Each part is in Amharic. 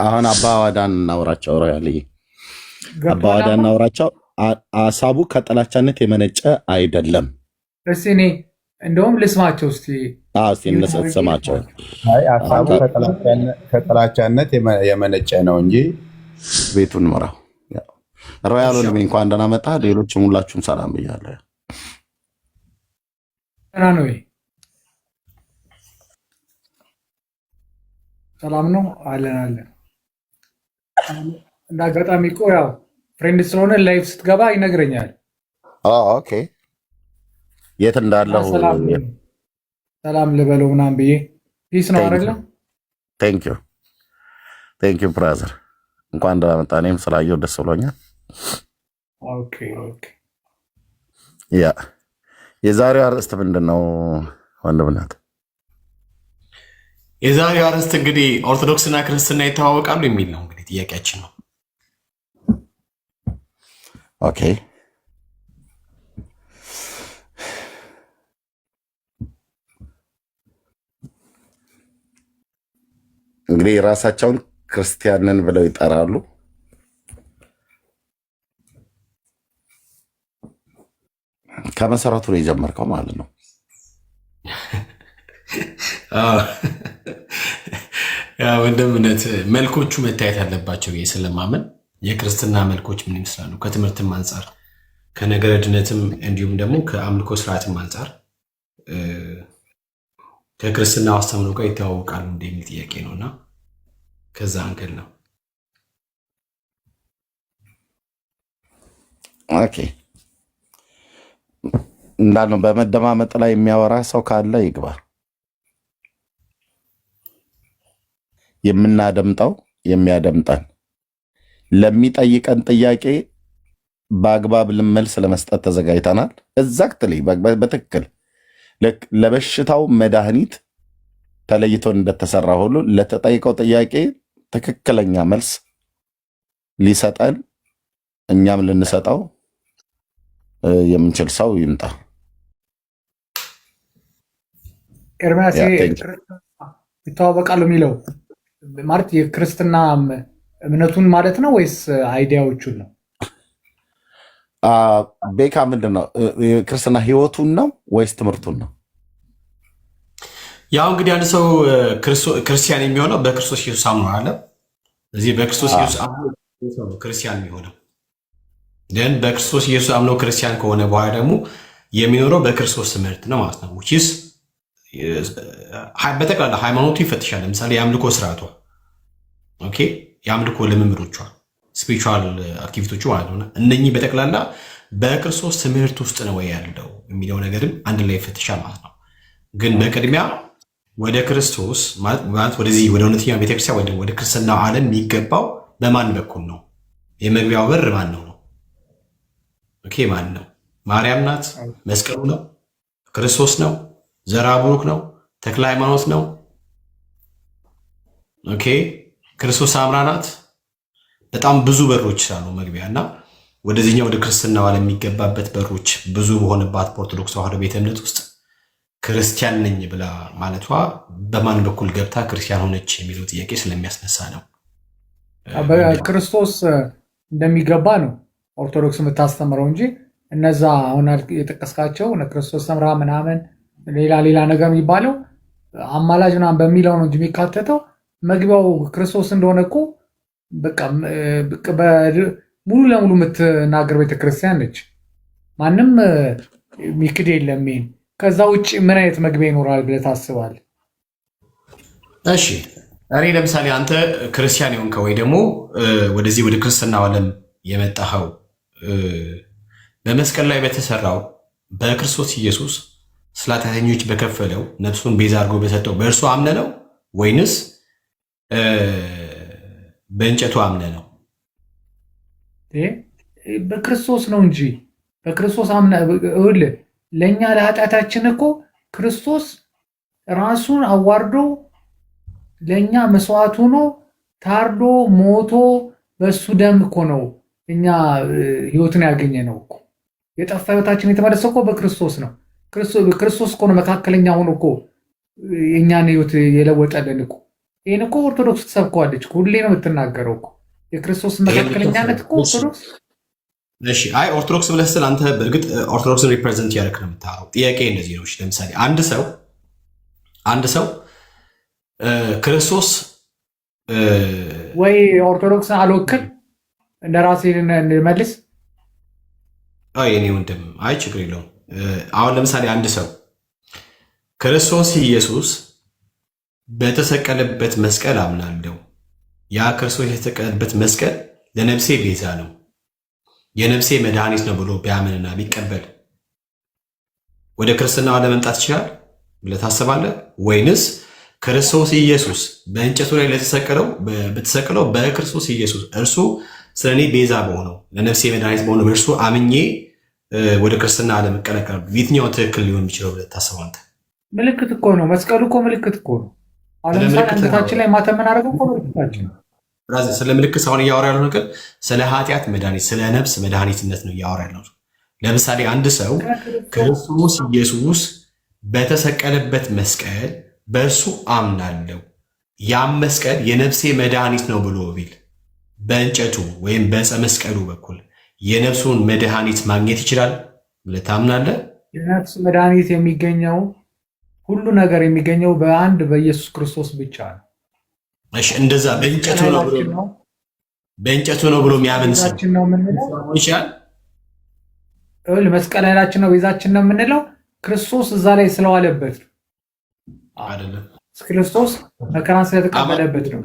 አሁን አባዋዳን እናውራቸው ሮያል አባዋዳን እናውራቸው። ሀሳቡ ከጥላቻነት የመነጨ አይደለም። እስቲ እኔ እንደውም ልስማቸው እስቲ ስማቸው። ሀሳቡ ከጥላቻነት የመነጨ ነው እንጂ ቤቱን ምራው። ሮያል ወንድሜ እንኳን ደህና መጣ። ሌሎችም ሁላችሁም ሰላም ብያለሁ። ደህና ነው? ሰላም ነው አለን። እንደ አጋጣሚ እኮ ያው ፍሬንድ ስለሆነ ላይፍ ስትገባ ይነግረኛል። ኦኬ የት እንዳለሁ ሰላም ልበለው ምናምን ብዬ ፒስ ነው አይደለ? ቴንክ ዩ ብራዘር፣ እንኳን ደህና መጣ። እኔም ስላየው ደስ ብሎኛል። ኦኬ ያ የዛሬው አርዕስት ምንድን ነው ወንድምናት? የዛሬው አርዕስት እንግዲህ ኦርቶዶክስና ክርስትና ይተዋወቃሉ የሚል ነው። እንግዲህ ጥያቄያችን ነው። ኦኬ እንግዲህ ራሳቸውን ክርስቲያንን ብለው ይጠራሉ። ከመሰረቱ ነው የጀመርከው ማለት ነው። ወንድምነት መልኮቹ መታየት አለባቸው ብዬ ስለማመን የክርስትና መልኮች ምን ይመስላሉ ከትምህርትም አንጻር ከነገረ ድነትም እንዲሁም ደግሞ ከአምልኮ ስርዓትም አንጻር ከክርስትና አስተምሮ ጋር ይተዋወቃሉ እንደሚል ጥያቄ ነውና ከዛ አንገል ነው። ኦኬ እንዳልነው በመደማመጥ ላይ የሚያወራ ሰው ካለ ይግባ። የምናደምጠው የሚያደምጠን ለሚጠይቀን ጥያቄ በአግባብ መልስ ለመስጠት ተዘጋጅተናል። ኤግዛክትሊ በትክክል ለበሽታው መድኃኒት ተለይቶን እንደተሰራ ሁሉ ለተጠይቀው ጥያቄ ትክክለኛ መልስ ሊሰጠን እኛም ልንሰጠው የምንችል ሰው ይምጣ። ኤርሚያስ ይተዋወቃሉ የሚለው ማለት የክርስትና እምነቱን ማለት ነው ወይስ አይዲያዎቹን ነው? ቤካ ምንድን ነው ክርስትና ህይወቱን ነው ወይስ ትምህርቱን ነው? ያው እንግዲህ አንድ ሰው ክርስቲያን የሚሆነው በክርስቶስ ኢየሱስ አምኖ አለ። እዚህ በክርስቶስ ኢየሱስ አምኖ ክርስቲያን የሚሆነው ግን በክርስቶስ ኢየሱስ አምኖ ክርስቲያን ከሆነ በኋላ ደግሞ የሚኖረው በክርስቶስ ትምህርት ነው ማለት ነው። ውጪስ በጠቅላላ ሃይማኖቱ ይፈትሻል። ለምሳሌ የአምልኮ ስርዓቷ፣ ኦኬ፣ የአምልኮ ልምምዶቿ፣ ስፒሪቹዋል አክቲቪቲዎቹ ማለት ነው። እነኚህ በጠቅላላ በክርስቶስ ትምህርት ውስጥ ነው ያለው የሚለው ነገርም አንድ ላይ ይፈትሻል ማለት ነው። ግን በቅድሚያ ወደ ክርስቶስ ማለት ወደዚህ ወደ እውነተኛ ቤተክርስቲያን ወደ ክርስትናው ዓለም የሚገባው በማን በኩል ነው? የመግቢያው በር ማን ነው? ኦኬ፣ ማን ነው? ማርያም ናት? መስቀሉ ነው? ክርስቶስ ነው? ዘራ ብሩክ ነው? ተክለ ሃይማኖት ነው? ኦኬ፣ ክርስቶስ አምራ ናት? በጣም ብዙ በሮች ስላሉ መግቢያ እና ወደዚህኛው ወደ ክርስትናው ዓለም የሚገባበት በሮች ብዙ በሆነባት በኦርቶዶክስ ተዋሕዶ ቤተ እምነት ውስጥ ክርስቲያን ነኝ ብላ ማለቷ በማን በኩል ገብታ ክርስቲያን ሆነች የሚለው ጥያቄ ስለሚያስነሳ ነው። በክርስቶስ እንደሚገባ ነው ኦርቶዶክስ የምታስተምረው እንጂ እነዛ አሁን የጠቀስካቸው ክርስቶስ ሰምራ ምናምን ሌላ ነገር የሚባለው አማላጅ ምናምን በሚለው ነው እንጂ የሚካተተው መግቢያው ክርስቶስ እንደሆነ እኮ በቃ ሙሉ ለሙሉ የምትናገር ቤተክርስቲያን ነች። ማንም ሚክድ የለም። ይሄን ከዛ ውጭ ምን አይነት መግቢያ ይኖራል ብለህ ታስባለህ? እሺ እኔ ለምሳሌ አንተ ክርስቲያን የሆንከው ወይ ደግሞ ወደዚህ ወደ ክርስትናው ዓለም የመጣኸው በመስቀል ላይ በተሰራው በክርስቶስ ኢየሱስ ስለ ኃጢአተኞች በከፈለው ነፍሱን ቤዛ አድርጎ በሰጠው በእርሱ አምነ ነው ወይንስ በእንጨቱ አምነ ነው? በክርስቶስ ነው እንጂ በክርስቶስ አምነ ለእኛ ለኃጢአታችን እኮ ክርስቶስ ራሱን አዋርዶ ለእኛ መስዋዕት ሆኖ ታርዶ ሞቶ በእሱ ደም እኮ ነው እኛ ህይወትን ያገኘ ነው እኮ። የጠፋ ህይወታችን የተመለሰው እኮ በክርስቶስ ነው። ክርስቶስ እኮ ነው መካከለኛ ሆኖ እኮ የእኛን ህይወት የለወጠልን እኮ። ይህን እኮ ኦርቶዶክስ ትሰብከዋለች፣ ሁሌ ነው የምትናገረው እኮ የክርስቶስ መካከለኛነት እኮ ኦርቶዶክስ። እሺ አይ ኦርቶዶክስ ብለህ ስትል አንተ በእርግጥ ኦርቶዶክስን ሪፕሬዘንት ያደረክ ነው የምታወራው። ጥያቄ እንደዚህ ነው። ለምሳሌ አንድ ሰው ክርስቶስ ወይ ኦርቶዶክስን አልወክል እንደ ራሴ እንመልስ። አይ እኔ ወንድም አይ ችግር የለውም። አሁን ለምሳሌ አንድ ሰው ክርስቶስ ኢየሱስ በተሰቀለበት መስቀል አምናለሁ፣ ያ ክርስቶስ የተሰቀለበት መስቀል ለነፍሴ ቤዛ ነው፣ የነፍሴ መድኃኒት ነው ብሎ ቢያምንና ቢቀበል ወደ ክርስትናው ለመምጣት ይችላል ብለህ ታስባለህ? ወይንስ ክርስቶስ ኢየሱስ በእንጨቱ ላይ በተሰቀለው በክርስቶስ ኢየሱስ እርሱ ስለ እኔ ቤዛ በሆነው ለነፍሴ መድኃኒት በሆነው በእርሱ አምኜ ወደ ክርስትና ለመቀላቀል የትኛው ትክክል ሊሆን የሚችለው ብለህ ታስባለህ? ምልክት እኮ ነው መስቀሉ እኮ ምልክት እኮ ነው። አሁን ለምሳሌ አንገታችን ላይ ማተም የምናደርገው እኮ ምልክታችን ነው። ስለ ምልክት ሳይሆን እያወራ ያለው ነገር ስለ ኃጢአት መድኃኒት፣ ስለ ነፍስ መድኃኒትነት ነው እያወራ ያለው። ለምሳሌ አንድ ሰው ክርስቶስ ኢየሱስ በተሰቀለበት መስቀል በእርሱ አምናለሁ፣ ያም መስቀል የነፍሴ መድኃኒት ነው ብሎ ቢል በእንጨቱ ወይም በዕፀ መስቀሉ በኩል የነፍሱን መድኃኒት ማግኘት ይችላል ብለህ ታምናለህ? የነፍስ መድኃኒት የሚገኘው ሁሉ ነገር የሚገኘው በአንድ በኢየሱስ ክርስቶስ ብቻ ነው። እሺ እንደዛ በእንጨቱ ነው ብሎ የሚያምን ሰው ይችላል። መስቀል ኃይላችን ነው፣ ቤዛችን ነው የምንለው ክርስቶስ እዛ ላይ ስለዋለበት አይደለም። ክርስቶስ መከራን ስለተቀበለበት ነው።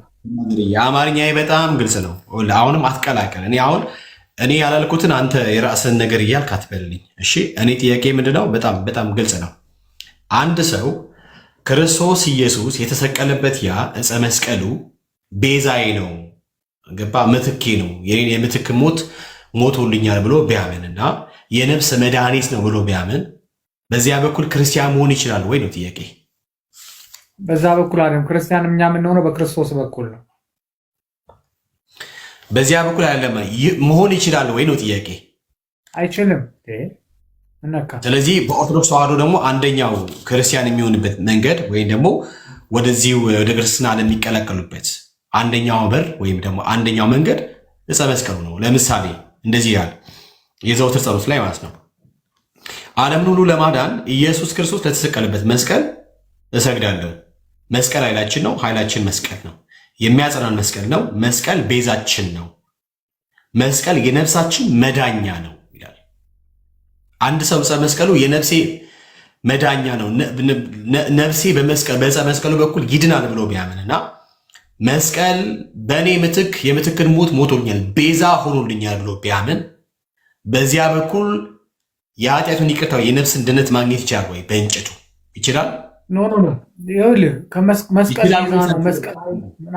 የአማርኛ በጣም ግልጽ ነው። አሁንም አትቀላቀል። እኔ ያላልኩትን አንተ የራስን ነገር እያልክ አትበልልኝ። እሺ እኔ ጥያቄ ምንድነው? በጣም ግልጽ ነው። አንድ ሰው ክርስቶስ ኢየሱስ የተሰቀለበት ያ ዕፀ መስቀሉ ቤዛዬ ነው፣ ገባ ምትኬ ነው፣ የኔን የምትክ ሞት ሞቶልኛል ብሎ ቢያምንና የነፍስ መድኃኒት ነው ብሎ ቢያምን በዚያ በኩል ክርስቲያን መሆን ይችላል ወይ ነው ጥያቄ። በዛ በኩል አይደለም ክርስቲያን እኛ የምንሆነው በክርስቶስ በኩል ነው። በዚያ በኩል አይደለም መሆን ይችላል ወይ ነው ጥያቄ። አይችልም። ስለዚህ በኦርቶዶክስ ተዋህዶ ደግሞ አንደኛው ክርስቲያን የሚሆንበት መንገድ ወይም ደግሞ ወደዚህ ወደ ክርስትና ለሚቀላቀሉበት አንደኛው በር ወይም ደግሞ አንደኛው መንገድ ዕፀ መስቀሉ ነው። ለምሳሌ እንደዚህ ያህል የዘውትር ጸሎት ላይ ማለት ነው ዓለምን ሁሉ ለማዳን ኢየሱስ ክርስቶስ ለተሰቀለበት መስቀል እሰግዳለሁ። መስቀል ኃይላችን ነው። ኃይላችን መስቀል ነው። የሚያጸናን መስቀል ነው። መስቀል ቤዛችን ነው። መስቀል የነፍሳችን መዳኛ ነው ይላል። አንድ ሰው ዕፀ መስቀሉ የነፍሴ መዳኛ ነው፣ ነፍሴ በዕፀ መስቀሉ በኩል ይድናል ብሎ ቢያምንና መስቀል በእኔ ምትክ የምትክን ሞት ሞቶኛል፣ ቤዛ ሆኖልኛል ብሎ ቢያምን በዚያ በኩል የኃጢአቱን ይቅርታ የነፍስን ድነት ማግኘት ይችላል ወይ? በእንጨቱ ይችላል? ኖ ይኸውልህ መስቀል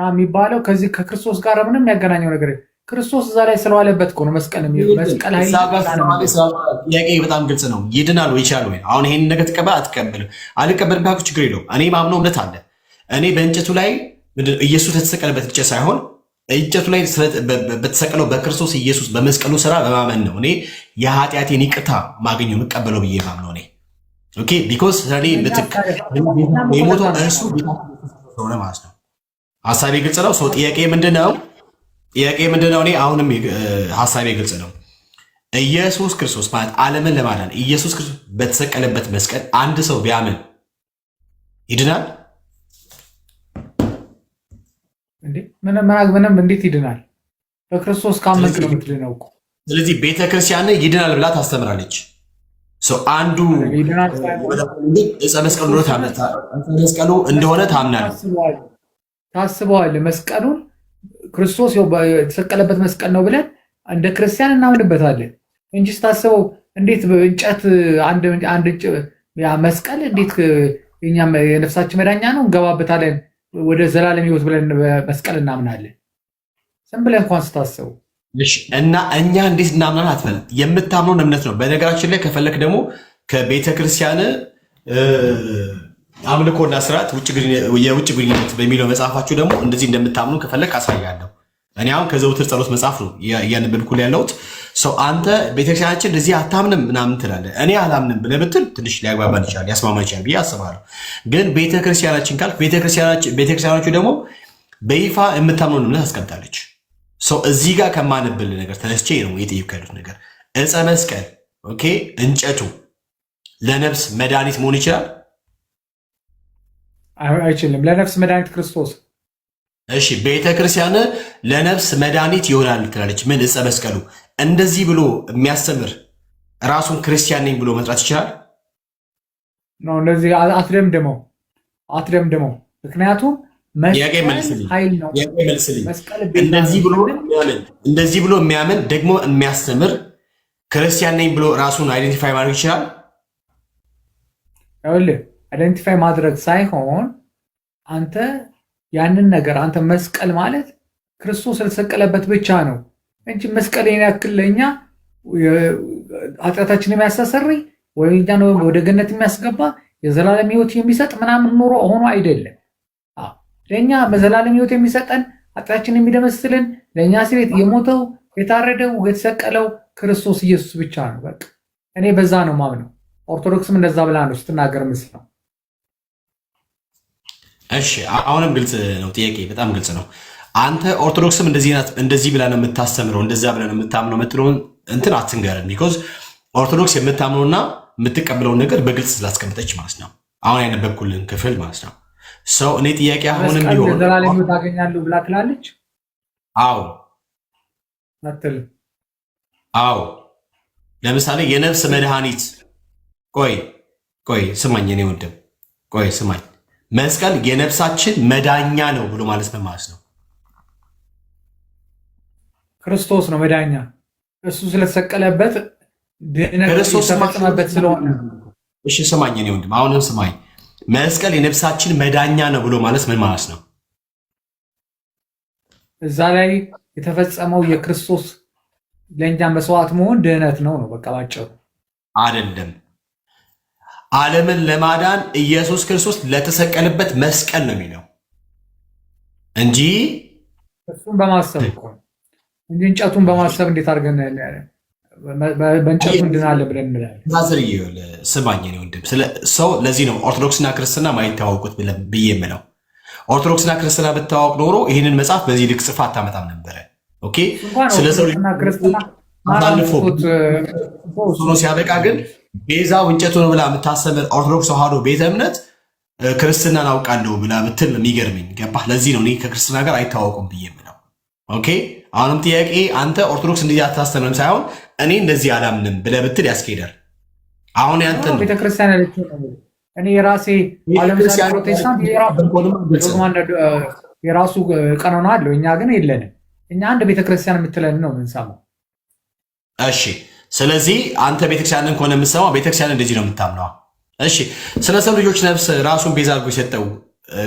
የሚባለው ከዚህ ከክርስቶስ ጋር ምንም የሚያገናኘው ነገር ክርስቶስ እዛ ላይ ስለዋለበት እኮ ነው። መስቀል ጥያቄ በጣም ግልጽ ነው። ይድናል ወይ ይችላል ወይ? አሁን ይሄን ነገር ትቀበል አትቀበልም? አልቀበልም ካልኩ ችግር የለውም። እኔ ማምነው እምነት አለ። እኔ በእንጨቱ ላይ ኢየሱስ የተሰቀለበት እንጨት ሳይሆን እንጨቱ ላይ በተሰቀለው በክርስቶስ ኢየሱስ በመስቀሉ ስራ በማመን ነው እኔ የኃጢአቴን ይቅርታ ማገኘው የምቀበለው ብዬ ማምነው እኔ ኦኬ ቢኮዝ ስለኔ ምትክ የሞተው እርሱ ሆነ ማለት ነው። ሀሳቤ ግልጽ ነው። ሰው ጥያቄ ምንድነው? እኔ አሁንም ሀሳቤ ግልጽ ነው። ኢየሱስ ክርስቶስ ማለት ዓለምን ለማዳን ኢየሱስ ክርስቶስ በተሰቀለበት መስቀል አንድ ሰው ቢያምን ይድናል? ምንም እንዴት ይድናል? በክርስቶስ ካመንክ ነው የምትድነው እኮ። ስለዚህ ቤተክርስቲያን ይድናል ብላ ታስተምራለች። አንዱ ዕፀ መስቀሉ እንደሆነ ታስበዋለህ። መስቀሉን ክርስቶስ የተሰቀለበት መስቀል ነው ብለን እንደ ክርስቲያን እናምንበታለን እንጂ ስታስበው እንዴት እንጨት አንድ መስቀል እንዴት የነፍሳችን መዳኛ ነው እንገባበታለን ወደ ዘላለም ሕይወት ብለን መስቀል እናምናለን። ዝም ብለህ እንኳን ስታስበው እና እኛ እንዴት እናምናለን አትበል። የምታምነውን እምነት ነው። በነገራችን ላይ ከፈለክ ደግሞ ከቤተክርስቲያን አምልኮና ስርዓት የውጭ ግንኙነት በሚለው መጽሐፋችሁ ደግሞ እንደዚህ እንደምታምኑ ከፈለክ አሳያለሁ። እኔ አሁን ከዘውትር ጸሎት መጽሐፍ ነው እያነበብኩ ያለሁት። ሰው አንተ ቤተክርስቲያናችን እንደዚህ አታምንም ምናምን ትላለህ። እኔ አላምንም ብለህ ብትል ትንሽ ሊያግባባን ይችላል፣ ሊያስማማ ይችላል ብዬ አስባለሁ። ግን ቤተክርስቲያናችን ካልክ ቤተክርስቲያኖቹ ደግሞ በይፋ የምታምነውን እምነት አስቀምጣለች። ሰው እዚህ ጋር ከማነብል ነገር ተነስቼ ነው የጠየኩ ያሉት ነገር ዕፀ መስቀል ኦኬ፣ እንጨቱ ለነፍስ መድኃኒት መሆን ይችላል? አይችልም። ለነፍስ መድኃኒት ክርስቶስ። እሺ ቤተ ክርስቲያን ለነፍስ መድኃኒት ይሆናል ትላለች። ምን ዕፀ መስቀሉ እንደዚህ ብሎ የሚያስተምር ራሱን ክርስቲያን ነኝ ብሎ መጥራት ይችላል? ነው እንደዚህ አትደምድመው። ምክንያቱም ኃይል ነው። እንደዚህ ብሎ የሚያምን ደግሞ የሚያስተምር ክርስቲያን ነኝ ብሎ ራሱን አይደንቲፋይ ማድረግ ይችላል? ይኸውልህ አይደንቲፋይ ማድረግ ሳይሆን አንተ ያንን ነገር አንተ መስቀል ማለት ክርስቶስ ስለተሰቀለበት ብቻ ነው እንጂ መስቀልን ያክል ለእኛ ኃጢአታችን የሚያስተሰርይ ወይ እኛን ወደ ገነት የሚያስገባ የዘላለም ሕይወት የሚሰጥ ምናምን ኑሮ ሆኖ አይደለም። ለእኛ በዘላለም ሕይወት የሚሰጠን ኃጢአታችን የሚደመስልን ለእኛ ሲቤት የሞተው የታረደው የተሰቀለው ክርስቶስ ኢየሱስ ብቻ ነው። በቃ እኔ በዛ ነው ማምነው። ኦርቶዶክስም እንደዛ ብላ ነው ስትናገር ምስለው። እሺ አሁንም ግልጽ ነው ጥያቄ፣ በጣም ግልጽ ነው። አንተ ኦርቶዶክስም እንደዚህ ብላ ነው የምታስተምረው፣ እንደዛ ብላ ነው የምታምነው የምትለውን እንትን አትንገረን። ቢኮዝ ኦርቶዶክስ የምታምነውና የምትቀበለውን ነገር በግልጽ ስላስቀምጠች ማለት ነው። አሁን ያነበብኩልን ክፍል ማለት ነው። ሰው እኔ ጥያቄ አሁንም ቢሆን ዘላለም ሕይወት አገኛለሁ ብላ ትላለች? አዎ አትልም? አዎ ለምሳሌ የነፍስ መድኃኒት ቆይ ስማኝ፣ እኔ ወንድም ቆይ ስማኝ። መስቀል የነፍሳችን መዳኛ ነው ብሎ ማለት ምን ማለት ነው? ክርስቶስ ነው መዳኛ። እሱ ስለተሰቀለበት ክርስቶስ ተፈጸመበት ስለሆነ። እሺ ስማኝ፣ እኔ ወንድም አሁንም ስማኝ። መስቀል የነፍሳችን መዳኛ ነው ብሎ ማለት ምን ማለት ነው? እዛ ላይ የተፈጸመው የክርስቶስ ለእኛ መስዋዕት መሆን ድህነት ነው። በቃ ባጭሩ አይደለም። ዓለምን ለማዳን ኢየሱስ ክርስቶስ ለተሰቀለበት መስቀል ነው የሚለው እንጂ እሱን በማሰብ እኮ እንጂ እንጨቱን በማሰብ እንዴት አድርገን በእንጨቱ እንድናለን ብለን እንላለን። ስማኝ እኔ ወንድም፣ ሰው ለዚህ ነው ኦርቶዶክስና ክርስትና ማይተዋወቁት ብዬ የምለው። ኦርቶዶክስና ክርስትና ብታዋወቅ ኖሮ ይህንን መጽሐፍ በዚህ ልክ ጽፋ አታመጣም ነበረ። ኦኬ ስለዚህ አሳልፎ ሲያበቃ ግን ቤዛው እንጨቱ ነው ብላ የምታስተምር ኦርቶዶክስ ተዋህዶ ቤተ እምነት ክርስትናን አውቃለሁ ብላ ብትል የሚገርመኝ ገባህ? ለዚህ ነው እኔ ከክርስትና ጋር አይታወቁም ብዬ የምለው። ኦኬ አሁንም ጥያቄ አንተ ኦርቶዶክስ እንደዚህ አታስተምርም ሳይሆን እኔ እንደዚህ አላምንም ብለህ ብትል ያስኬዳል። አሁን ያንተ ነው ቤተክርስቲያን እኔ የራሴ አለምሳሌ ፕሮቴስታንት የራሱ ቀኖና አለው፣ እኛ ግን የለንም። እኛ አንድ ቤተክርስቲያን የምትለን ነው የምንሰማው። እሺ ስለዚህ አንተ ቤተክርስቲያንን ከሆነ የምትሰማው ቤተክርስቲያን እንደዚህ ነው የምታምነው። እሺ ስለ ሰው ልጆች ነፍስ ራሱን ቤዛ አድርጎ የሰጠው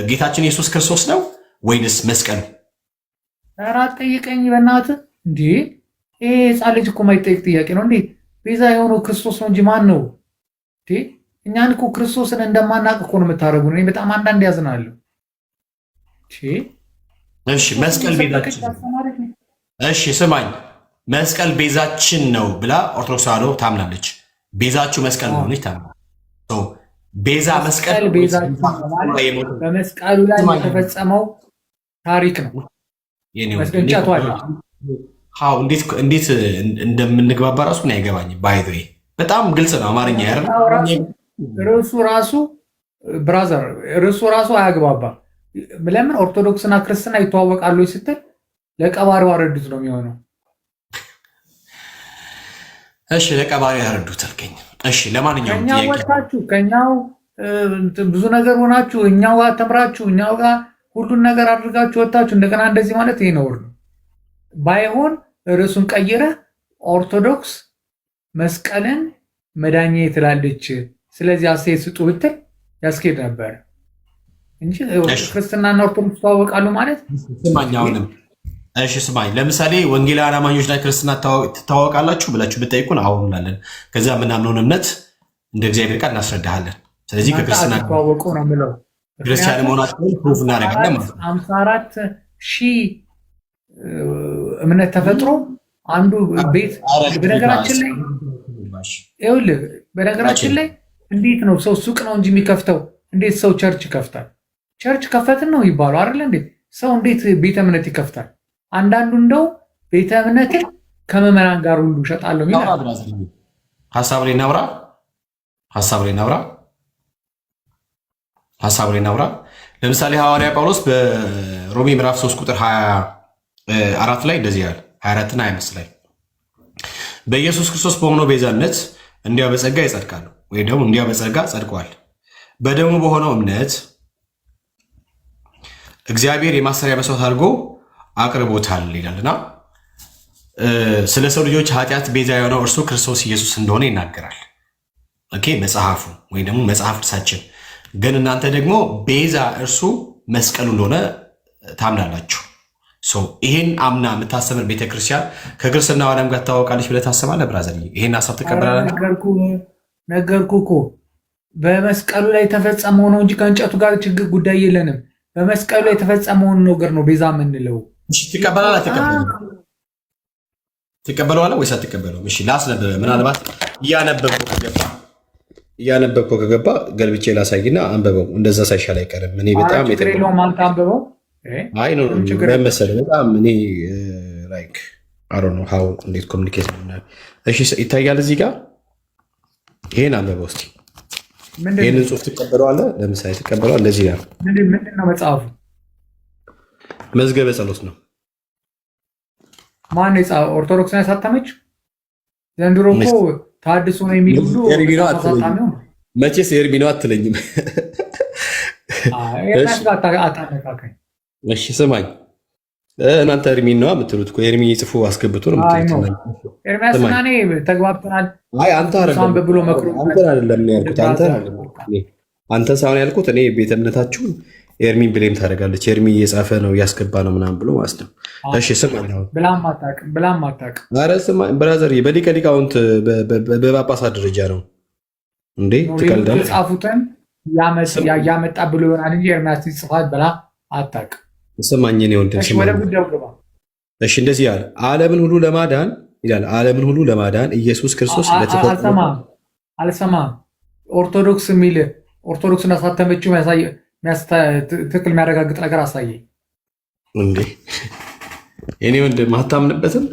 ጌታችን ኢየሱስ ክርስቶስ ነው ወይንስ መስቀሉ? ኧረ አትጠይቀኝ በእናትህ እንዴ! ይሄ ሕፃን ልጅ እኮ የማይጠይቅ ጥያቄ ነው እንዴ! ቤዛ የሆነው ክርስቶስ ነው እንጂ ማን ነው እንዴ? እኛን እኮ ክርስቶስን እንደማናቅ እኮ ነው የምታደርጉን። እኔ በጣም አንዳንድ ያዝናለሁ። እሺ መስቀል ቤዛችን፣ እሺ ስማኝ፣ መስቀል ቤዛችን ነው ብላ ኦርቶዶክስ ተዋህዶ ታምናለች። ቤዛችሁ መስቀል መሆኑን ታምናለች። ቤዛ መስቀል በመስቀሉ ላይ የተፈጸመው ታሪክ ነው። እንዴት እንደምንግባባ ራሱ ምን አይገባኝ። ባይ ዘ ዌይ በጣም ግልጽ ነው አማርኛ ያረ ርዕሱ ራሱ ብራዘር ርዕሱ ራሱ አያግባባም። ለምን ኦርቶዶክስና ክርስትና ይተዋወቃሉ ስትል ለቀባሪው አረዱት ነው የሚሆነው። እሺ ለቀባሪው ያረዱት አልከኝ። እሺ ለማንኛውም ከኛው ወጣችሁ ከኛው ብዙ ነገር ሆናችሁ እኛው ጋር ተምራችሁ እኛው ጋር ሁሉን ነገር አድርጋችሁ ወጣችሁ እንደገና እንደዚህ ማለት ይሄ ነውር ነው። ባይሆን ርዕሱን ቀይረህ ኦርቶዶክስ መስቀልን መዳኛ ትላለች፣ ስለዚህ አስተያየት ስጡ ብትል ያስኬድ ነበር እንጂ ክርስትናና ኦርቶዶክስ ተዋወቃሉ ማለት ስማኛውንም። እሺ ስማኝ፣ ለምሳሌ ወንጌላውያን አማኞች ላይ ክርስትና ትታወቃላችሁ ብላችሁ ብትጠይቁን አሁን እንላለን። ከዚያ ምናምነውን እምነት እንደ እግዚአብሔር ቃል እናስረዳሃለን። ስለዚህ ከክርስትና ተዋወቁ ነው የምለው። ክርስቲያን መሆናቸውን ፕሩፍ እናደርጋለን ማለት ነው። 54,000 እምነት ተፈጥሮ አንዱ ቤት በነገራችን ላይ ይኸውልህ፣ በነገራችን ላይ እንዴት ነው ሰው ሱቅ ነው እንጂ የሚከፍተው? እንዴት ሰው ቸርች ይከፍታል? ቸርች ከፈትን ነው ይባሉ አይደል እንዴ? ሰው እንዴት ቤተ እምነት ይከፍታል? አንዳንዱ እንደው ቤተ እምነትን ከምዕመናን ጋር ሁሉ እሸጣለሁ ይላል። ሀሳብ ላይ እናውራ። ለምሳሌ ሐዋርያ ጳውሎስ በሮሜ ምዕራፍ 3 ቁጥር 24 ላይ እንደዚህ ያለ 24 እና 25 ላይ በኢየሱስ ክርስቶስ በሆነው ቤዛነት እንዲያው በጸጋ ይጸድቃሉ፣ ወይ ደግሞ እንዲያው በጸጋ ጸድቀዋል። በደሙ በሆነው እምነት እግዚአብሔር የማሰሪያ መስዋዕት አድርጎ አቅርቦታል ይላልና ስለ ሰው ልጆች ኃጢአት ቤዛ የሆነው እርሱ ክርስቶስ ኢየሱስ እንደሆነ ይናገራል። ኦኬ መጽሐፉ ወይ ደግሞ መጽሐፍ ቅዱሳችን። ግን እናንተ ደግሞ ቤዛ እርሱ መስቀሉ እንደሆነ ታምናላችሁ። ይሄን አምና የምታስተምር ቤተክርስቲያን ከክርስትና ዓለም ጋር ትታወቃለች ብለህ ታስባለህ? ብራዘር ይሄን ሀሳብ ትቀበላለህ? ነገርኩህ እኮ በመስቀሉ ላይ የተፈጸመው ነው እንጂ ከእንጨቱ ጋር ችግር ጉዳይ የለንም። በመስቀሉ ላይ የተፈጸመውን ነገር ነው ቤዛ የምንለው። ትቀበላለህ? ትቀበለዋለህ ወይስ አትቀበለውም? እሺ ላስነበበ ምናልባት እያነበብከው ከገባ ገልብጬ ላሳይና አንበበው። እንደዛ ሳይሻል አይቀርም። እኔ በጣም አንበበው። አይ ነው መሰለህ በጣም እኔ ላይክ አይ ዶንት ኖ ሃው እንዴት ኮሚኒኬት ነው። እሺ ይታያል እዚህ ጋር ይሄን አንበበው እስቲ። ይሄንን ጽሑፍ ትቀበለዋለህ? ለምሳሌ ትቀበለዋለህ? እንደዚህ ነው። ምንድን ነው መጽሐፉ? መዝገበ ጸሎት ነው። ማን የጻፈው? ኦርቶዶክስ ነው ያሳተመች? ዘንድሮ እኮ ታድሶ ነው የሚል ሁሉ መቼስ ኤርሚ ነው አትለኝም? እሺ ስማኝ፣ እናንተ ኤርሚን ነው የምትሉት እኮ ኤርሚ ጽፎ አስገብቶ ነው የምትሉት። ኤርሚያስና እኔ ተግባብተናል። አይ አንተ አይደለም ብሎ መክሮ ያልኩት አንተ ሳይሆን ያልኩት እኔ ቤተ እምነታችሁን ኤርሚን ብሌም ታደርጋለች። ኤርሚ እየጻፈ ነው እያስገባ ነው ምናምን ብሎ ማለት ነው። እሺ ስማኝ፣ ብላም አታውቅም። ኧረ ስማኝ ብራዘር፣ በሊቀ ሊቃውንት በጳጳሳት ደረጃ ነው እንዴ ትቀልዳለህ? ጻፉትን ያመጣ ብሎ ይሆናል እንጂ ኤርሚያስ ይጽፋል ብላ አታውቅም። ስማኝ ነው ወንድም፣ እሺ እንደዚህ ያለ ዓለምን ሁሉ ለማዳን ይላል። ዓለምን ሁሉ ለማዳን ኢየሱስ ክርስቶስ አልሰማም። ኦርቶዶክስ የሚል ኦርቶዶክስን አሳተመችው ትክክል የሚያረጋግጥ ነገር አሳየኝ እንዴ። የኔ ወንድም አታምንበትም?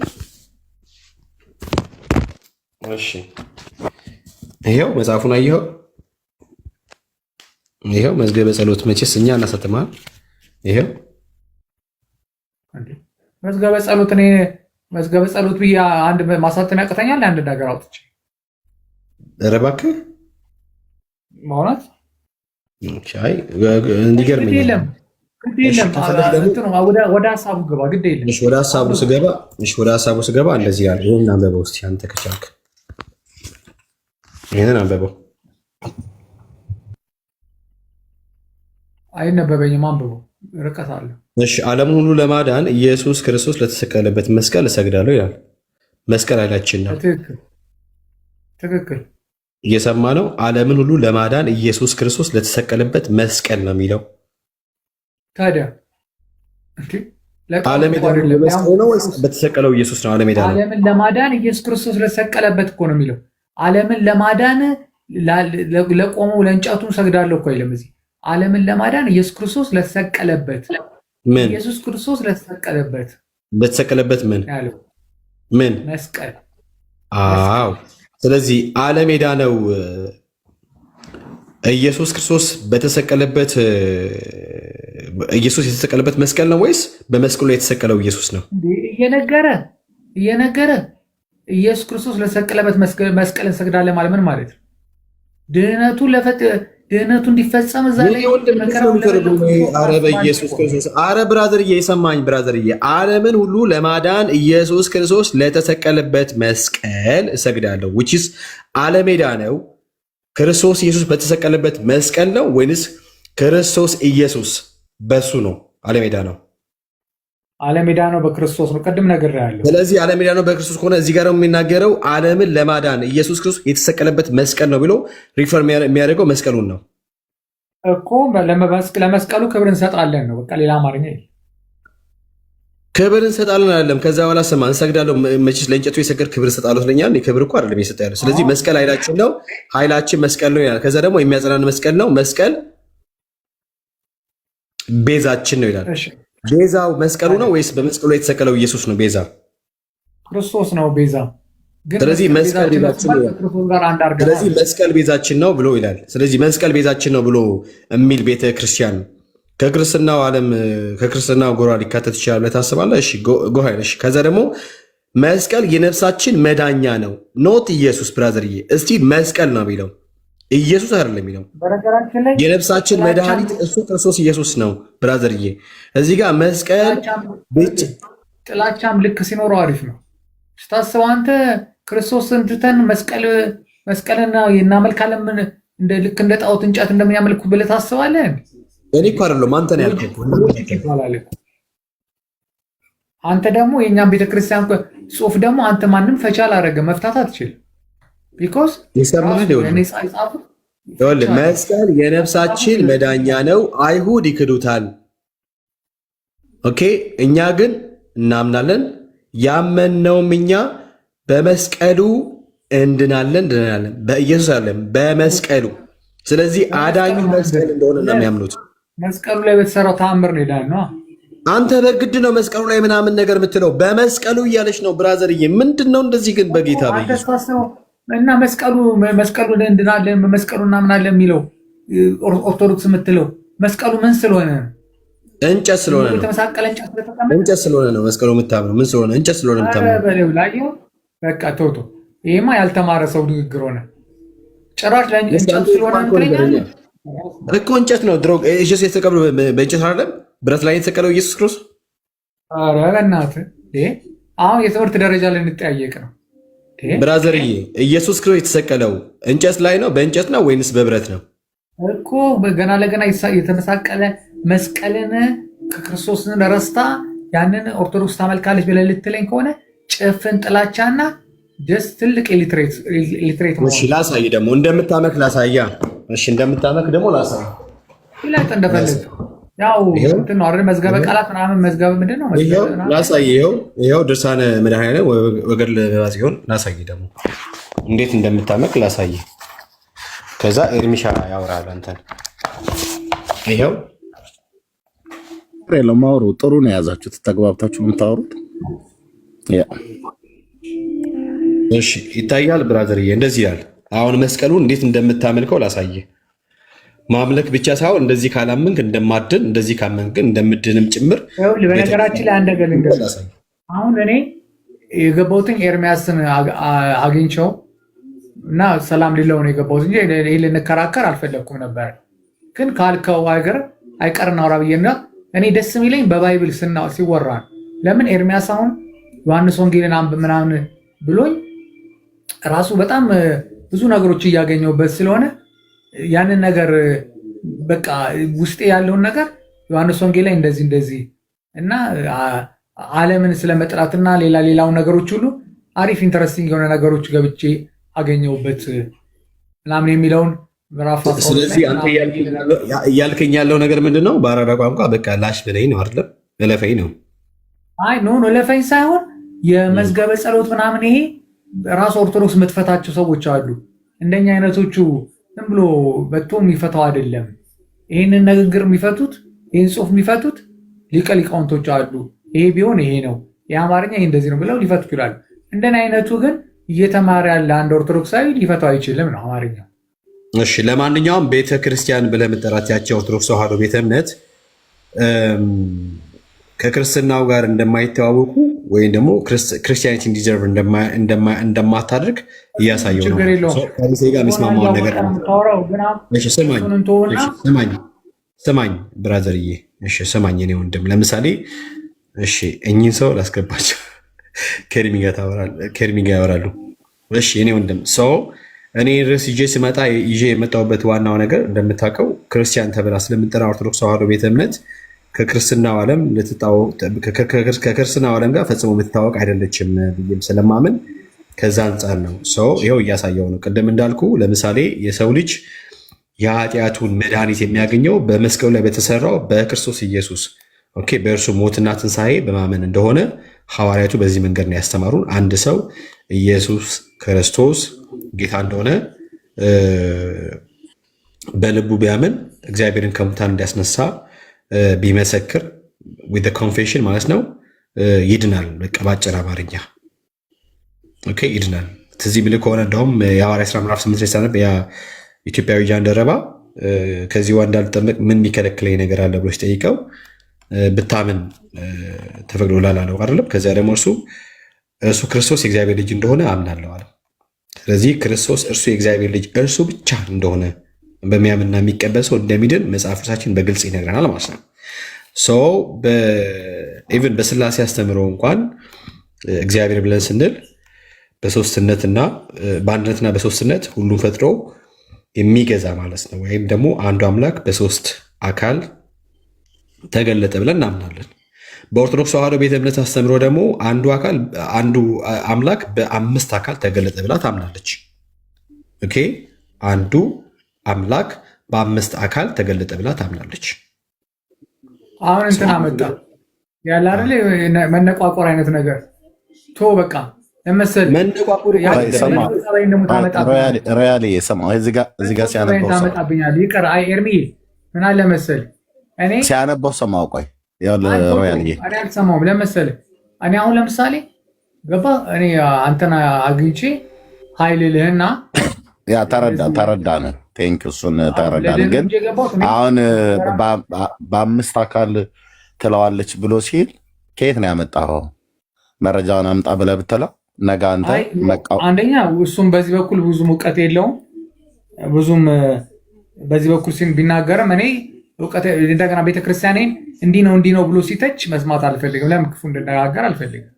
እሺ ይሄው መጽሐፉን አየኸው? ይሄው መዝገበ ጸሎት መቼስ እኛ እናሳትማል። ይሄው መዝገበ ጸሎት እኔ መዝገበ ጸሎት ብዬ አንድ ማሳተም ያቅተኛል። አንድ ነገር አውጥቼ ኧረ እባክህ ማውራት እንዲገርም ወደ ሀሳቡ ገባ። ግድ የለም ወደ ሀሳቡ ስገባ እንደዚህ ያለ ይህን አንበበው እስኪ አንተ ከቻልክ ይህንን አንበበው። አይነበበኝም፣ አንብበው፣ ርቀት አለ። እሺ ዓለምን ሁሉ ለማዳን ኢየሱስ ክርስቶስ ለተሰቀለበት መስቀል እሰግዳለሁ ይላል። መስቀል ኃይላችን ነው። ትክክል እየሰማ ነው። ዓለምን ሁሉ ለማዳን ኢየሱስ ክርስቶስ ለተሰቀለበት መስቀል ነው የሚለው። ታዲያ ዓለም ነው ወይስ በተሰቀለው ኢየሱስ ነው? ዓለም ሄዳ ነው። ዓለምን ለማዳን ኢየሱስ ክርስቶስ ለተሰቀለበት እኮ ነው የሚለው። ዓለምን ለማዳን ለቆመው ለእንጨቱ ሰግዳለሁ እኮ አይልም እዚህ። ዓለምን ለማዳን ኢየሱስ ክርስቶስ ለተሰቀለበት ምን? ኢየሱስ ክርስቶስ ለተሰቀለበት ምን መስቀል። አዎ ስለዚህ ዓለም የዳነው ኢየሱስ ክርስቶስ በተሰቀለበት ኢየሱስ የተሰቀለበት መስቀል ነው ወይስ በመስቀሉ ላይ የተሰቀለው ኢየሱስ ነው? እየነገረ ኢየሱስ ክርስቶስ ለተሰቀለበት መስቀል እንሰግዳለን ማለት ምን ማለት ነው? ድህነቱ እንዲፈጸም እዛ ላይ አረ በኢየሱስ ክርስቶስ አረ ብራዘርዬ የሰማኝ ብራዘርዬ፣ ዓለምን ሁሉ ለማዳን ኢየሱስ ክርስቶስ ለተሰቀለበት መስቀል እሰግዳለሁ። which is ዓለም የዳነው ክርስቶስ ኢየሱስ በተሰቀለበት መስቀል ነው ወይንስ ክርስቶስ ኢየሱስ በሱ ነው ዓለም የዳነው? ዓለም የዳነው በክርስቶስ ነው። ቅድም ነግሬሃለሁ። ስለዚህ ዓለም የዳነው በክርስቶስ ከሆነ እዚህ ጋር የሚናገረው ዓለምን ለማዳን ኢየሱስ ክርስቶስ የተሰቀለበት መስቀል ነው ብሎ ሪፈር የሚያደርገው መስቀሉን ነው እኮ። ለመስቀሉ ክብር እንሰጣለን ነው በቃ። ሌላ አማርኛ ክብር እንሰጣለን አይደለም። ከዛ በኋላ ስማ እንሰግዳለሁ። መቼስ ለእንጨቱ የሰገድ ክብር እንሰጣለሁ ስለኛል። ክብር እኮ አይደለም የሰጠ ያለው። ስለዚህ መስቀል ኃይላችን ነው፣ ኃይላችን መስቀል ነው ይላል። ከዛ ደግሞ የሚያጸናን መስቀል ነው፣ መስቀል ቤዛችን ነው ይላል። ቤዛው መስቀሉ ነው ወይስ በመስቀሉ ላይ የተሰቀለው ኢየሱስ ነው ቤዛ? ክርስቶስ ነው ቤዛ። ስለዚህ መስቀል ቤዛችን ነው ብሎ ይላል። ስለዚህ መስቀል ቤዛችን ነው ብሎ የሚል ቤተ ክርስቲያን ከክርስትናው ዓለም ከክርስትናው ጎራ ሊካተት ይችላል ብለህ ታስባለህ? እሺ ጎሃይል። እሺ ከዛ ደግሞ መስቀል የነፍሳችን መዳኛ ነው ኖት ኢየሱስ ብራዘርዬ። እስቲ መስቀል ነው የሚለው ኢየሱስ አይደለም የሚለው። የነፍሳችን መድኃኒት እሱ ክርስቶስ ኢየሱስ ነው ብራዘርዬ። እዚህ ጋር መስቀል ጥላቻም ልክ ሲኖረው አሪፍ ነው ስታስበው። አንተ ክርስቶስን ትተን መስቀልና እናመልካለን ልክ እንደ ጣዖት እንጨት እንደሚያመልኩ ብለህ ታስባለህ? እኔ እኮ አይደለም አንተ ነው ያልከው። አንተ ደግሞ የእኛም ቤተክርስቲያን ጽሑፍ ደግሞ አንተ ማንም ፈቻ አላደረገ መፍታት አትችልም። ቢኮዝ መስቀል የነፍሳችን መዳኛ ነው። አይሁድ ይክዱታል። ኦኬ እኛ ግን እናምናለን። ያመንነውም እኛ በመስቀሉ እንድናለን በኢየሱስ አለም በመስቀሉ። ስለዚህ አዳኙ መስቀል እንደሆነ ነው የሚያምኑት። መስቀሉ ላይ በተሰራው ተአምር ነው ይላል ነው። አንተ በግድ ነው መስቀሉ ላይ ምናምን ነገር የምትለው በመስቀሉ እያለች ነው ብራዘርዬ። ምንድን ነው እንደዚህ ግን በጌታ እና መስቀሉ እንድናለን በመስቀሉ እናምናለን የሚለው ኦርቶዶክስ የምትለው መስቀሉ ምን ስለሆነ ነው? እንጨት ስለሆነ ነው። እንጨት ስለሆነ ነው መስቀሉ የምታምነው። ምን ስለሆነ? እንጨት ስለሆነ የምታምነው። በቃ ቶቶ ይሄማ ያልተማረ ሰው ንግግር ሆነ። ጭራሽ እንጨት ስለሆነ እኮ እንጨት ነው። ድሮ ኢየሱስ የተሰቀለው በእንጨት አይደለም ብረት ላይ የተሰቀለው ኢየሱስ ክርስቶስ። ኧረ በእናትህ አሁን የትምህርት ደረጃ ላይ እንጠያየቅ ነው ብራዘርዬ። ኢየሱስ ክርስቶስ የተሰቀለው እንጨት ላይ ነው በእንጨት ነው ወይንስ በብረት ነው እኮ? ገና ለገና የተመሳቀለ መስቀልን ከክርስቶስን ረስታ ያንን ኦርቶዶክስ ታመልካለች ብለህ ልትለኝ ከሆነ ጭፍን ጥላቻና ደስ ትልቅ ሊትሬት ነው። እሺ ላሳይ ደግሞ እንደምታመክ ላሳያ። እሺ እንደምታመክ ደግሞ ላሳይ። ይላጥ እንደፈለግ ያው እንትን ነው አይደል? መዝገበ ቃላት ምናምን መዝገበ ምንድን ነው ላሳይ። ይኸው ድርሳነ መድኃኔዓለም ወገድለ ሲሆን ላሳይ ደግሞ እንዴት እንደምታመክ ላሳይ። ከዛ ኤርሚሻ ያወራል አንተን። ይኸው ለማወሩ ጥሩ ነው የያዛችሁት፣ ተግባብታችሁ የምታወሩት። እሺ ይታያል ብራዘርዬ፣ እንደዚህ ይላል። አሁን መስቀሉን እንዴት እንደምታመልከው ላሳየ። ማምለክ ብቻ ሳይሆን እንደዚህ ካላመንክ እንደማድን፣ እንደዚህ ካመንክ እንደምድንም ጭምር። በነገራችን ላይ አንድ ነገር ልንገርህ። አሁን እኔ የገባሁትን ኤርሚያስን አግኝቼው እና ሰላም ሊለው ነው የገባሁት እንጂ ይሄ ልንከራከር አልፈለግኩም ነበር። ግን ካልከው ሀገር አይቀርና አውራ ብዬና እኔ ደስ የሚለኝ በባይብል ሲወራ ለምን ኤርሚያስ አሁን ዮሐንስ ወንጌልን አንብብ ምናምን ብሎኝ ራሱ በጣም ብዙ ነገሮች እያገኘሁበት ስለሆነ ያንን ነገር በቃ ውስጤ ያለውን ነገር ዮሐንስ ወንጌል ላይ እንደዚህ እና ዓለምን ስለመጥራትና ሌላው ነገሮች ሁሉ አሪፍ ኢንተረስቲንግ የሆነ ነገሮች ገብቼ አገኘሁበት ምናምን የሚለውን ምዕራፍ። ስለዚህ አንተ እያልከኝ ያለው ነገር ምንድን ነው? በአራዳ ቋንቋ በቃ ላሽ ብለኝ ነው አይደለም? እለፈኝ ነው። አይ ኖ እለፈኝ ሳይሆን የመዝገበ ጸሎት ምናምን ይሄ ራሱ ኦርቶዶክስ የምትፈታቸው ሰዎች አሉ። እንደኛ አይነቶቹ ዝም ብሎ በቶ የሚፈታው አይደለም። ይህንን ንግግር የሚፈቱት ይህን ጽሑፍ የሚፈቱት ሊቀ ሊቃውንቶች አሉ። ይሄ ቢሆን ይሄ ነው፣ የአማርኛ ይህ እንደዚህ ነው ብለው ሊፈቱ ይችላሉ። እንደኔ አይነቱ ግን እየተማረ ያለ አንድ ኦርቶዶክሳዊ ሊፈታው አይችልም ነው አማርኛ። እሺ ለማንኛውም ቤተክርስቲያን ብለህ የምጠራት ያቺ ኦርቶዶክስ ተዋሕዶ ቤተ እምነት ከክርስትናው ጋር እንደማይተዋወቁ ወይም ደግሞ ክርስቲያኒቲ እንዲዘርቭ እንደማታደርግ እያሳየው ነው። ከሴ ጋር የሚስማማውን ነገር ስማኝ ብራዘርዬ፣ ስማኝ እኔ ወንድም። ለምሳሌ እሺ እኚህን ሰው ላስገባቸው፣ ከርሚ ጋር ያወራሉ። እሺ እኔ ወንድም ሰው እኔ ርዕስ ይዤ ስመጣ ይዤ የመጣሁበት ዋናው ነገር እንደምታውቀው ክርስቲያን ተብላ ስለምጠራ ኦርቶዶክስ ተዋሕዶ ቤተ እምነት ከክርስትናው ዓለም ጋር ፈጽሞ የምትታወቅ አይደለችም ብዬም ስለማምን ከዛ አንጻር ነው ሰው ይኸው እያሳየው ነው። ቅድም እንዳልኩ ለምሳሌ የሰው ልጅ የኃጢአቱን መድኃኒት የሚያገኘው በመስቀሉ ላይ በተሰራው በክርስቶስ ኢየሱስ በእርሱ ሞትና ትንሣኤ በማመን እንደሆነ ሐዋርያቱ በዚህ መንገድ ነው ያስተማሩን። አንድ ሰው ኢየሱስ ክርስቶስ ጌታ እንደሆነ በልቡ ቢያምን እግዚአብሔርን ከሙታን እንዲያስነሳ ቢመሰክር ዊዝ ኮንፌሽን ማለት ነው ይድናል። በቃ ባጭር አማርኛ ኦኬ ይድናል። ትዝ የሚልህ ከሆነ እንደውም የሐዋርያት ሥራ ምዕራፍ 8 ላይ ሳነብ ያ ኢትዮጵያዊ ጃንደረባ ከዚህ ውሃ እንዳልጠመቅ ምን የሚከለክለኝ ነገር አለ ብሎ ሲጠይቀው ብታምን ተፈቅዶልሃል አለው አይደለም። ከዚያ ደግሞ እርሱ ክርስቶስ የእግዚአብሔር ልጅ እንደሆነ አምናለሁ አለ። ስለዚህ ክርስቶስ እርሱ የእግዚአብሔር ልጅ እርሱ ብቻ እንደሆነ በሚያምንና የሚቀበል ሰው እንደሚድን መጽሐፍ ቅዱሳችን በግልጽ ይነግረናል ማለት ነው። ኢቭን በስላሴ አስተምሮ እንኳን እግዚአብሔር ብለን ስንል በሶስትነትና በአንድነትና በሶስትነት ሁሉም ፈጥሮ የሚገዛ ማለት ነው። ወይም ደግሞ አንዱ አምላክ በሶስት አካል ተገለጠ ብለን እናምናለን። በኦርቶዶክስ ተዋሕዶ ቤተ እምነት አስተምሮ ደግሞ አንዱ አምላክ በአምስት አካል ተገለጠ ብላ ታምናለች። ኦኬ አንዱ አምላክ በአምስት አካል ተገለጠ ብላ ታምናለች። አሁን እንትን አመጣ ያለ አይደል መነቋቆር አይነት ነገር ቶ በቃ ለምሳሌ መነቋቆር ሮያሌ የሰማው እዚህ ጋር ሲያነበው ታመጣብኛለህ። ይቅር አይ ኤርሚ ምን አለ መሰል እኔ ሲያነበው ሰማው። ቆይ ያው ሮያሌ እኔ አልሰማሁም። ለምሳሌ እኔ አሁን ለምሳሌ ገባ እኔ አንተና አግኝቼ ኃይል ልህና ያ ተረዳነ ቴንክ እሱን ተረዳነ። ግን አሁን በአምስት አካል ትለዋለች ብሎ ሲል ከየት ነው ያመጣኸው? መረጃውን አምጣ ብለህ ብትለው ነገ አንተ አንደኛ እሱም በዚህ በኩል ብዙም እውቀት የለውም። ብዙም በዚህ በኩል ቢናገርም እኔ እውቀት እንደገና ቤተክርስቲያኔን እንዲህ ነው ብሎ ሲተች መስማት አልፈልግም። ለምን ክፉ እንድነጋገር አልፈልግም።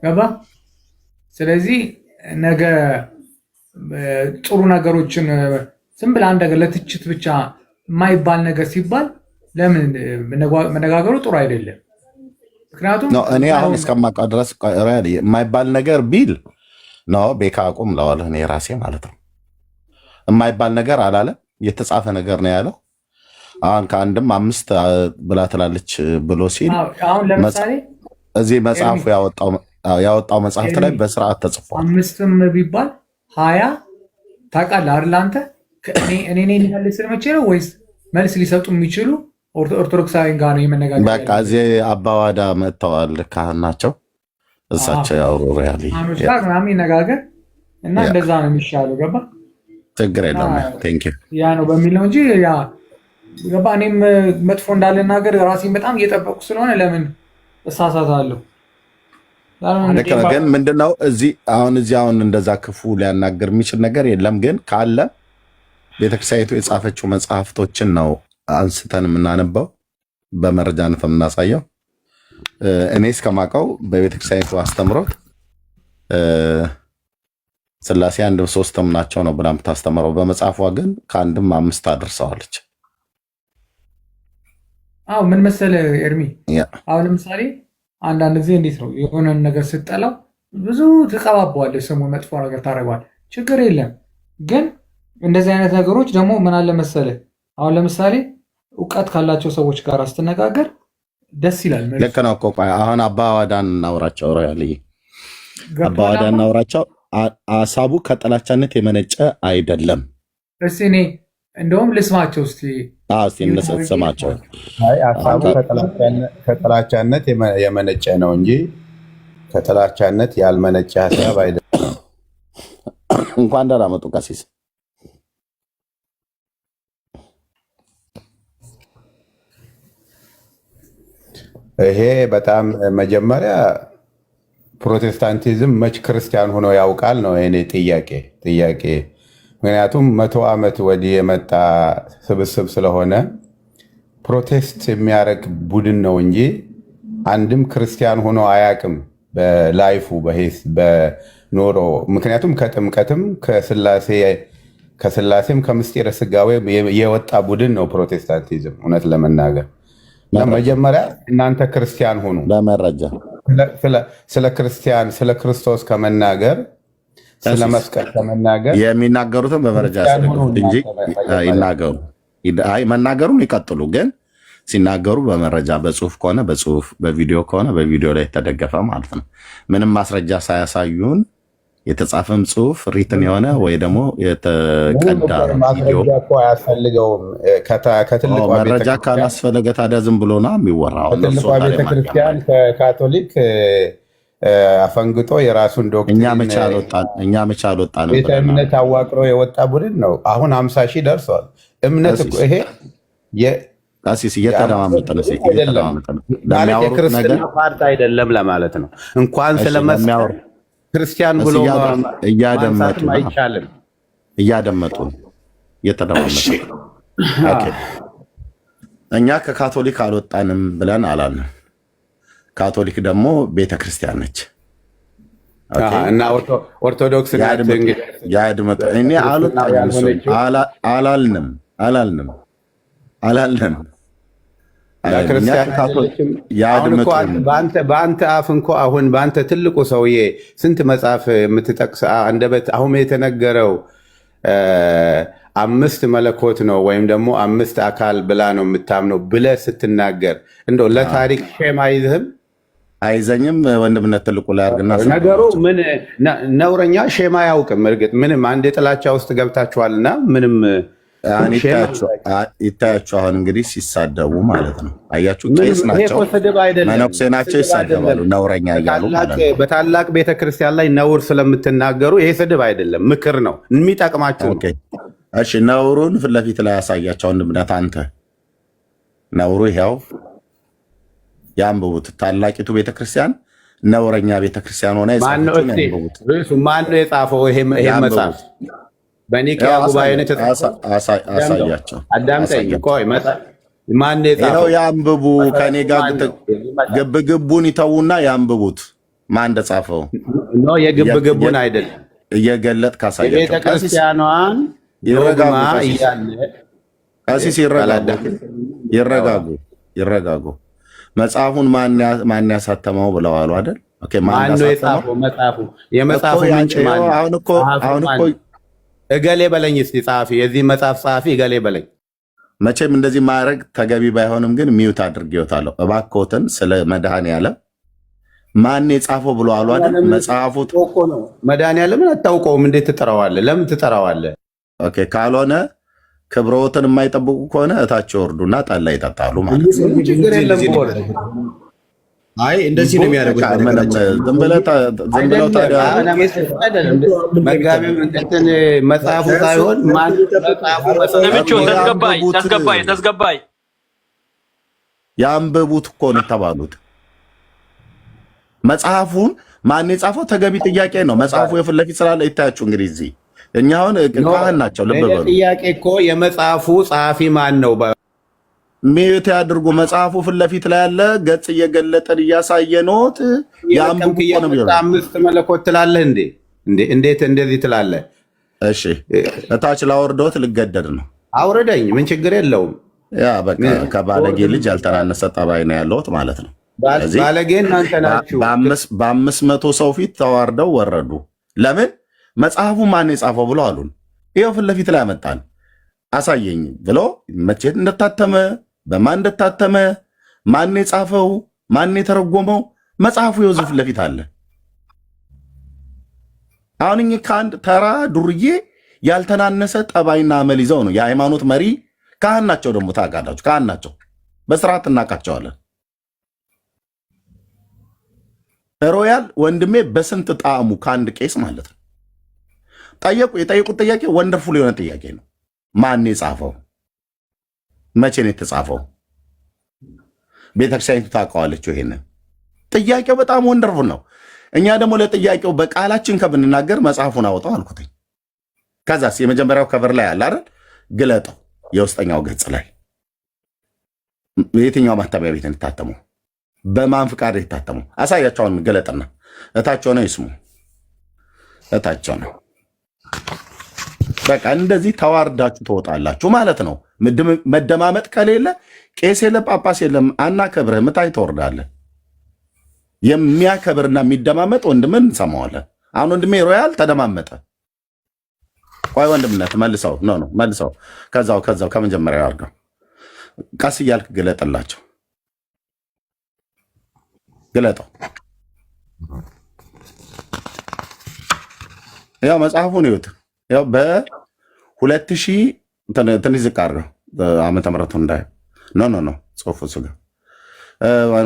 ገባ? ስለዚህ ነገ ጥሩ ነገሮችን ዝም ብለህ አንድ ነገር ለትችት ብቻ የማይባል ነገር ሲባል ለምን መነጋገሩ ጥሩ አይደለም። ምክንያቱም እኔ አሁን እስከማውቀው ድረስ የማይባል ነገር ቢል ነው ቤካ አቁም ለዋለህ እኔ ራሴ ማለት ነው። የማይባል ነገር አላለ፣ የተጻፈ ነገር ነው ያለው። አሁን ከአንድም አምስት ብላ ትላለች ብሎ ሲል አሁን ለምሳሌ እዚህ መጽሐፉ ያወጣው መጽሐፍት ላይ በስርዓት ተጽፏል። አምስትም ቢባል 20 ታውቃለህ አይደል አንተ እኔ ሊመልስ ስለመቼ ነው ወይስ መልስ ሊሰጡ የሚችሉ ኦርቶዶክሳዊ ጋር ነው የመነጋገር። በቃ እዚህ አባዋዳ መጥተዋል ካህን ናቸው እሳቸው ያወሩ ያለ ምናምን ይነጋገር እና እንደዛ ነው የሚሻለው። ገባ? ችግር የለውም ያ ነው በሚለው እንጂ ያ ገባ። እኔም መጥፎ እንዳልናገር ራሴን በጣም እየጠበቁ ስለሆነ ለምን እሳሳታለሁ? ግን ምንድነው እዚህ አሁን እንደዛ ክፉ ሊያናገር የሚችል ነገር የለም። ግን ካለ ቤተክርስቲያኒቱ የጻፈችው መጽሐፍቶችን ነው አንስተን የምናነበው በመረጃ ንፍ የምናሳየው። እኔ እስከማውቀው በቤተክርስቲያኒቱ አስተምሮት ስላሴ አንድም ሶስትም ናቸው ነው ብላ የምታስተምረው። በመጽሐፏ ግን ከአንድም አምስት አድርሰዋለች። ምን መሰለህ ኤርሚ፣ አሁን ለምሳሌ አንዳንድ ጊዜ እንዴት ነው የሆነን ነገር ስትጠላው ብዙ ትቀባባዋለህ፣ ስሙ መጥፎ ነገር ታደርገዋል። ችግር የለም ግን እንደዚህ አይነት ነገሮች ደግሞ ምን አለ መሰለህ፣ አሁን ለምሳሌ እውቀት ካላቸው ሰዎች ጋር ስትነጋገር ደስ ይላል። ልክ ነው እኮ። አሁን አባዋዳን እናውራቸው ሮያልዬ፣ አባዋዳን እናውራቸው። ሀሳቡ ከጥላቻነት የመነጨ አይደለም። እስኪ እኔ እንደውም ልስማቸው እስኪ ስማቸው። ሀሳቡ ከጥላቻነት የመነጨ ነው እንጂ ከጥላቻነት ያልመነጨ ሀሳብ አይደለም። እንኳን ደህና መጡ ቀሲስ። ይሄ በጣም መጀመሪያ ፕሮቴስታንቲዝም መች ክርስቲያን ሆኖ ያውቃል ነው የኔ ጥያቄ። ምክንያቱም 100 ዓመት ወዲህ የመጣ ስብስብ ስለሆነ ፕሮቴስት የሚያደርግ ቡድን ነው እንጂ አንድም ክርስቲያን ሆኖ አያውቅም በላይፉ በኖሮ። ምክንያቱም ከጥምቀትም ከስላሴም ከምስጢረ ስጋዌ የወጣ ቡድን ነው ፕሮቴስታንቲዝም እውነት ለመናገር። መጀመሪያ እናንተ ክርስቲያን ሆኑ። በመረጃ ስለ ክርስቲያን ስለ ክርስቶስ ከመናገር ስለ መስቀል ከመናገር የሚናገሩትን በመረጃ ያስደግፉት እንጂ ይናገሩ። መናገሩን ይቀጥሉ፣ ግን ሲናገሩ በመረጃ በጽሁፍ ከሆነ በጽሁፍ በቪዲዮ ከሆነ በቪዲዮ ላይ የተደገፈ ማለት ነው። ምንም ማስረጃ ሳያሳዩን የተጻፈም ጽሁፍ ሪትን የሆነ ወይ ደግሞ የተቀዳ ቪዲዮ ማስረጃ እኮ አያስፈልገውም። ከትልቋ መረጃ ካላስፈለገ ታዲያ ዝም ብሎ ነው የሚወራው። ከትልቋ ቤተክርስቲያን ከካቶሊክ አፈንግጦ የራሱን ዶክትሪን እኛ መቼ አልወጣንም። ቤተ እምነት አዋቅሮ የወጣ ቡድን ነው። አሁን 50 ሺህ ደርሷል። እምነት እኮ ይሄ ቀሲስ እየተደማመጠ ነው ማለት የክርስትና ፓርት አይደለም ለማለት ነው። እንኳን ስለመስቀል ክርስቲያን ብሎ እያደመጡ አይቻልም። እያደመጡ እየተደማመጡ እኛ ከካቶሊክ አልወጣንም ብለን አላልንም። ካቶሊክ ደግሞ ቤተክርስቲያን ነች እና ኦርቶዶክስ ያድመጡ። እኔ አላልንም በአንተ አፍ እንኳ አሁን በአንተ ትልቁ ሰውዬ ስንት መጽሐፍ የምትጠቅስ አንደበት አሁን የተነገረው 5 መለኮት ነው ወይም ደግሞ 5 አካል ብላ ነው የምታምነው ብለህ ስትናገር እንደው ለታሪክ ሼም አይዝህም? አይዘኝም። ወንድምነት ትልቁ ላይ አድርግና ነገሩ ምን ነውረኛ ሼም አያውቅም። እርግጥ ምንም አንድ የጥላቻ ውስጥ ገብታችኋልና ምንም ይታያችሁ። አሁን እንግዲህ ሲሳደቡ ማለት ነው። አያችሁ፣ ቄስ ናቸው መነኩሴ ናቸው፣ ይሳደባሉ ነውረኛ እያሉ ማለት ነው። በታላቅ ቤተክርስቲያን ላይ ነውር ስለምትናገሩ ይሄ ስድብ አይደለም፣ ምክር ነው የሚጠቅማችሁ። እሺ ነውሩን ፊት ለፊት ላይ ያሳያቸው ወንድምነት። አንተ ነውሩ ይኸው ያንብቡት። ታላቂቱ ቤተክርስቲያን ነውረኛ ቤተክርስቲያን ሆነ ማነው የጻፈው ይሄ መጽሐፍ? በኒቅያ ጉባኤ ነው አሳያቸው። አዳምጠኝ፣ ቆይ ማነው የጻፈው? ያንብቡ። ከኔ ጋር ግብግቡን ይተዉና ያንብቡት። ማን እንደጻፈው ነው? የግብግቡን አይደለም እየገለጥ ካሳያቸው። ቤተክርስቲያኗን ዶግማ እያለ ቀሲስ ይረጋጉ። መጽሐፉን ማን ያሳተመው ብለዋል አይደል? ማነው የጻፈው? የመጽሐፉ ምንጭ ማን? አሁን እኮ እገሌ በለኝ እስኪ ጸሐፊ፣ የዚህ መጽሐፍ ጸሐፊ እገሌ በለኝ። መቼም እንደዚህ ማድረግ ተገቢ ባይሆንም ግን ሚዩት አድርጌዎታለሁ። እባክዎትን ስለ መድኃኔዓለም ማን የጻፈው ብሎ አሉ አይደል? መጽሐፉ ነው። መድኃኔዓለምን አታውቀውም? እንዴት ትጠራዋለህ? ለምን ትጠራዋለህ? ካልሆነ ክብረዎትን የማይጠብቁ ከሆነ እታች ወርዱና ጠላ ይጠጣሉ ማለት ነው። ችግር የለም። አይ እንደዚህ ነው የሚያደርጉት። ዝም ብለው ታዲያ መጋቢም እንትን መጽሐፉ ሳይሆን ማን ተስገባይ ያንብቡት እኮ ነው የተባሉት። መጽሐፉን ማን የጻፈው ተገቢ ጥያቄ ነው። መጽሐፉ የፊት ለፊት ስላለ ይታያችሁ። እንግዲህ እዚህ እኛ አሁን ካህን ናቸው። ልብ በሉ። ጥያቄ እኮ የመጽሐፉ ጸሐፊ ማን ነው? ሚዩት ያድርጉ። መጽሐፉ ፊት ለፊት ላይ ያለ ገጽ እየገለጠን እያሳየኖት ያንብቡ እኮ ነው የሚለው። 5 መለኮት ትላለህ እንዴ? እንዴት እንደዚህ ትላለህ? እሺ እታች ላወርዶት ልገደድ ነው። አውርደኝ፣ ምን ችግር የለውም። ያ በቃ ከባለጌ ልጅ ያልተናነሰ ጠባይ ነው ያለሁት ማለት ነው። ባለጌ እናንተ ናችሁ። በ500 ሰው ፊት ተዋርደው ወረዱ። ለምን? መጽሐፉ ማን የጻፈው ብሎ አሉን። ይኸው ፊት ለፊት ላይ አመጣን። አሳየኝ ብሎ መቼ እንደታተመ በማን እንደታተመ ማን የጻፈው ማን የተረጎመው መጽሐፉ ይኸው ፊት ለፊት አለ። አሁን እኛ ከአንድ ተራ ዱርዬ ያልተናነሰ ጠባይና አመል ይዘው ነው። የሃይማኖት መሪ ካህን ናቸው። ደግሞ ታውቃላችሁ፣ ካህን ናቸው። በስርዓት እናውቃቸዋለን። ሮያል ወንድሜ በስንት ጣዕሙ ከአንድ ቄስ ማለት ነው የጠየቁት ጥያቄ ወንደርፉል የሆነ ጥያቄ ነው። ማን የጻፈው? መቼ ነው የተጻፈው? ቤተክርስቲያኒቱ ታውቀዋለች? ይሄንን ጥያቄው በጣም ወንደርፉል ነው። እኛ ደግሞ ለጥያቄው በቃላችን ከምንናገር መጽሐፉን አወጣው አልኩትኝ። ከዛስ የመጀመሪያው ከቨር ላይ አለ አይደል? ግለጠው። የውስጠኛው ገጽ ላይ የትኛው ማተሚያ ቤት የታተመው? በማን ፍቃድ የታተመው? አሳያቸውን ገለጥና እታቸው ነው ይስሙ። እታቸው ነው። በቃ እንደዚህ ተዋርዳችሁ ትወጣላችሁ ማለት ነው። መደማመጥ ከሌለ ቄስ የለም ጳጳስ የለም አናከብርህ፣ ምታይ ትወርዳለህ። የሚያከብርና የሚደማመጥ ወንድምን እንሰማዋለን። አሁን ወንድሜ ሮያል ተደማመጠ። ቆይ ወንድምነት መልሰው መልሰው ከዛው ከመጀመሪያው አድርገው ቀስ እያልክ ግለጥላቸው። ግለጠው። ያው መጽሐፉን ይዩት። ያው በ2000 ትንሽ ዝቅ አድርገው ዓመተ ምህረቱ እንዳይ ኖ ጽሁፉ እሱ ጋር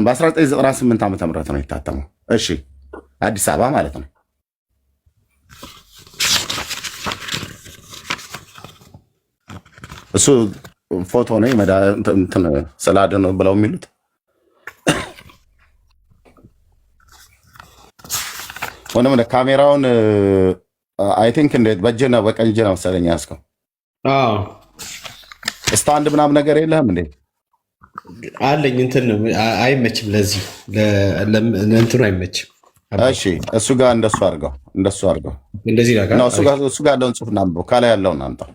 በ1998 ዓመተ ምህረት ነው የታተመው። እሺ አዲስ አበባ ማለት ነው። እሱ ፎቶ ነው ስላድን ብለው የሚሉት ወንም ካሜራውን አይ ቲንክ እንዴት በእጅህ ነው በቀኝ እጅህ ነው መሰለኝ ያዝከው። ስታንድ ምናምን ነገር የለህም እንዴ? አለኝ። እንትን አይመችም፣ ለዚህ ለእንትኑ አይመችም። እሺ እሱ ጋር እንደሱ አድርገው እንደዚህ ነው። እሱ ጋር ያለውን ጽሑፍ እናንብበው። ካላይ ያለውን አምጣው።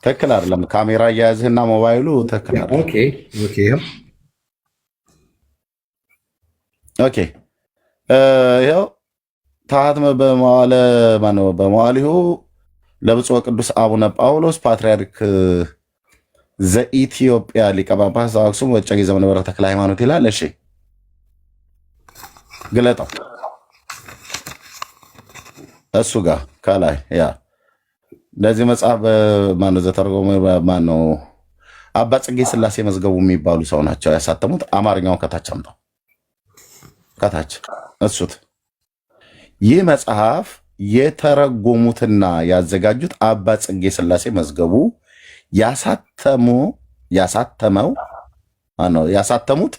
ትክክል አይደለም። ካሜራ እያያዝህና ሞባይሉ ትክክል አይደለም። ኦኬ ይኸው ታህትመ በመዋዕሊሁ ለብፁዕ ቅዱስ አቡነ ጳውሎስ ፓትርያርክ ዘኢትዮጵያ ሊቀ ጳጳስ ዘአክሱም ወዕጨጌ ዘመንበረ ተክለ ሃይማኖት ይላል። እሺ ግለጠው። እሱ ጋር ከላይ ያ ለዚህ መጽሐፍ ዘተርጎመ ማነው? አባ ጽጌ ሥላሴ መዝገቡ የሚባሉ ሰው ናቸው ያሳተሙት። አማርኛውን ከታች አምጣው፣ ከታች እሱት። ይህ መጽሐፍ የተረጎሙትና ያዘጋጁት አባ ጽጌ ሥላሴ መዝገቡ ያሳተሙት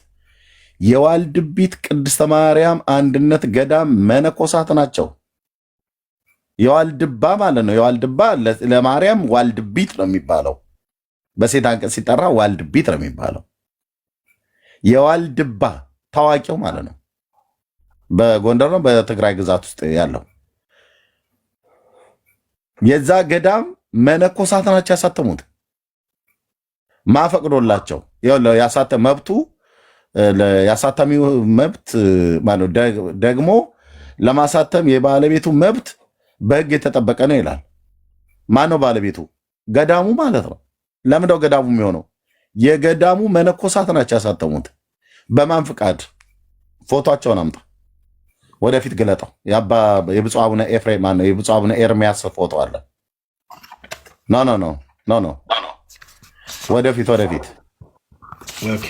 የዋልድቢት ቅድስተ ማርያም አንድነት ገዳም መነኮሳት ናቸው። የዋልድባ ማለት ነው። የዋልድባ ለማርያም ዋልድቢት ነው የሚባለው። በሴት አንቀጽ ሲጠራ ዋልድቢት ነው የሚባለው። የዋልድባ ታዋቂው ማለት ነው። በጎንደር ነው በትግራይ ግዛት ውስጥ ያለው የዛ ገዳም መነኮሳት ናቸው ያሳተሙት። ማፈቅዶላቸው መብቱ ያሳተሚው መብት ማለት ደግሞ ለማሳተም የባለቤቱ መብት በሕግ የተጠበቀ ነው ይላል። ማነው ባለቤቱ? ገዳሙ ማለት ነው። ለምንድነው ገዳሙ የሚሆነው? የገዳሙ መነኮሳት ናቸው ያሳተሙት። በማን ፍቃድ? ፎቶቸውን አምጣ፣ ወደፊት ግለጠው። የብፁዕ አቡነ ኤፍሬም ማነው? የብፁዕ አቡነ ኤርሚያስ ፎቶ አለ። ኖ ወደፊት ኦኬ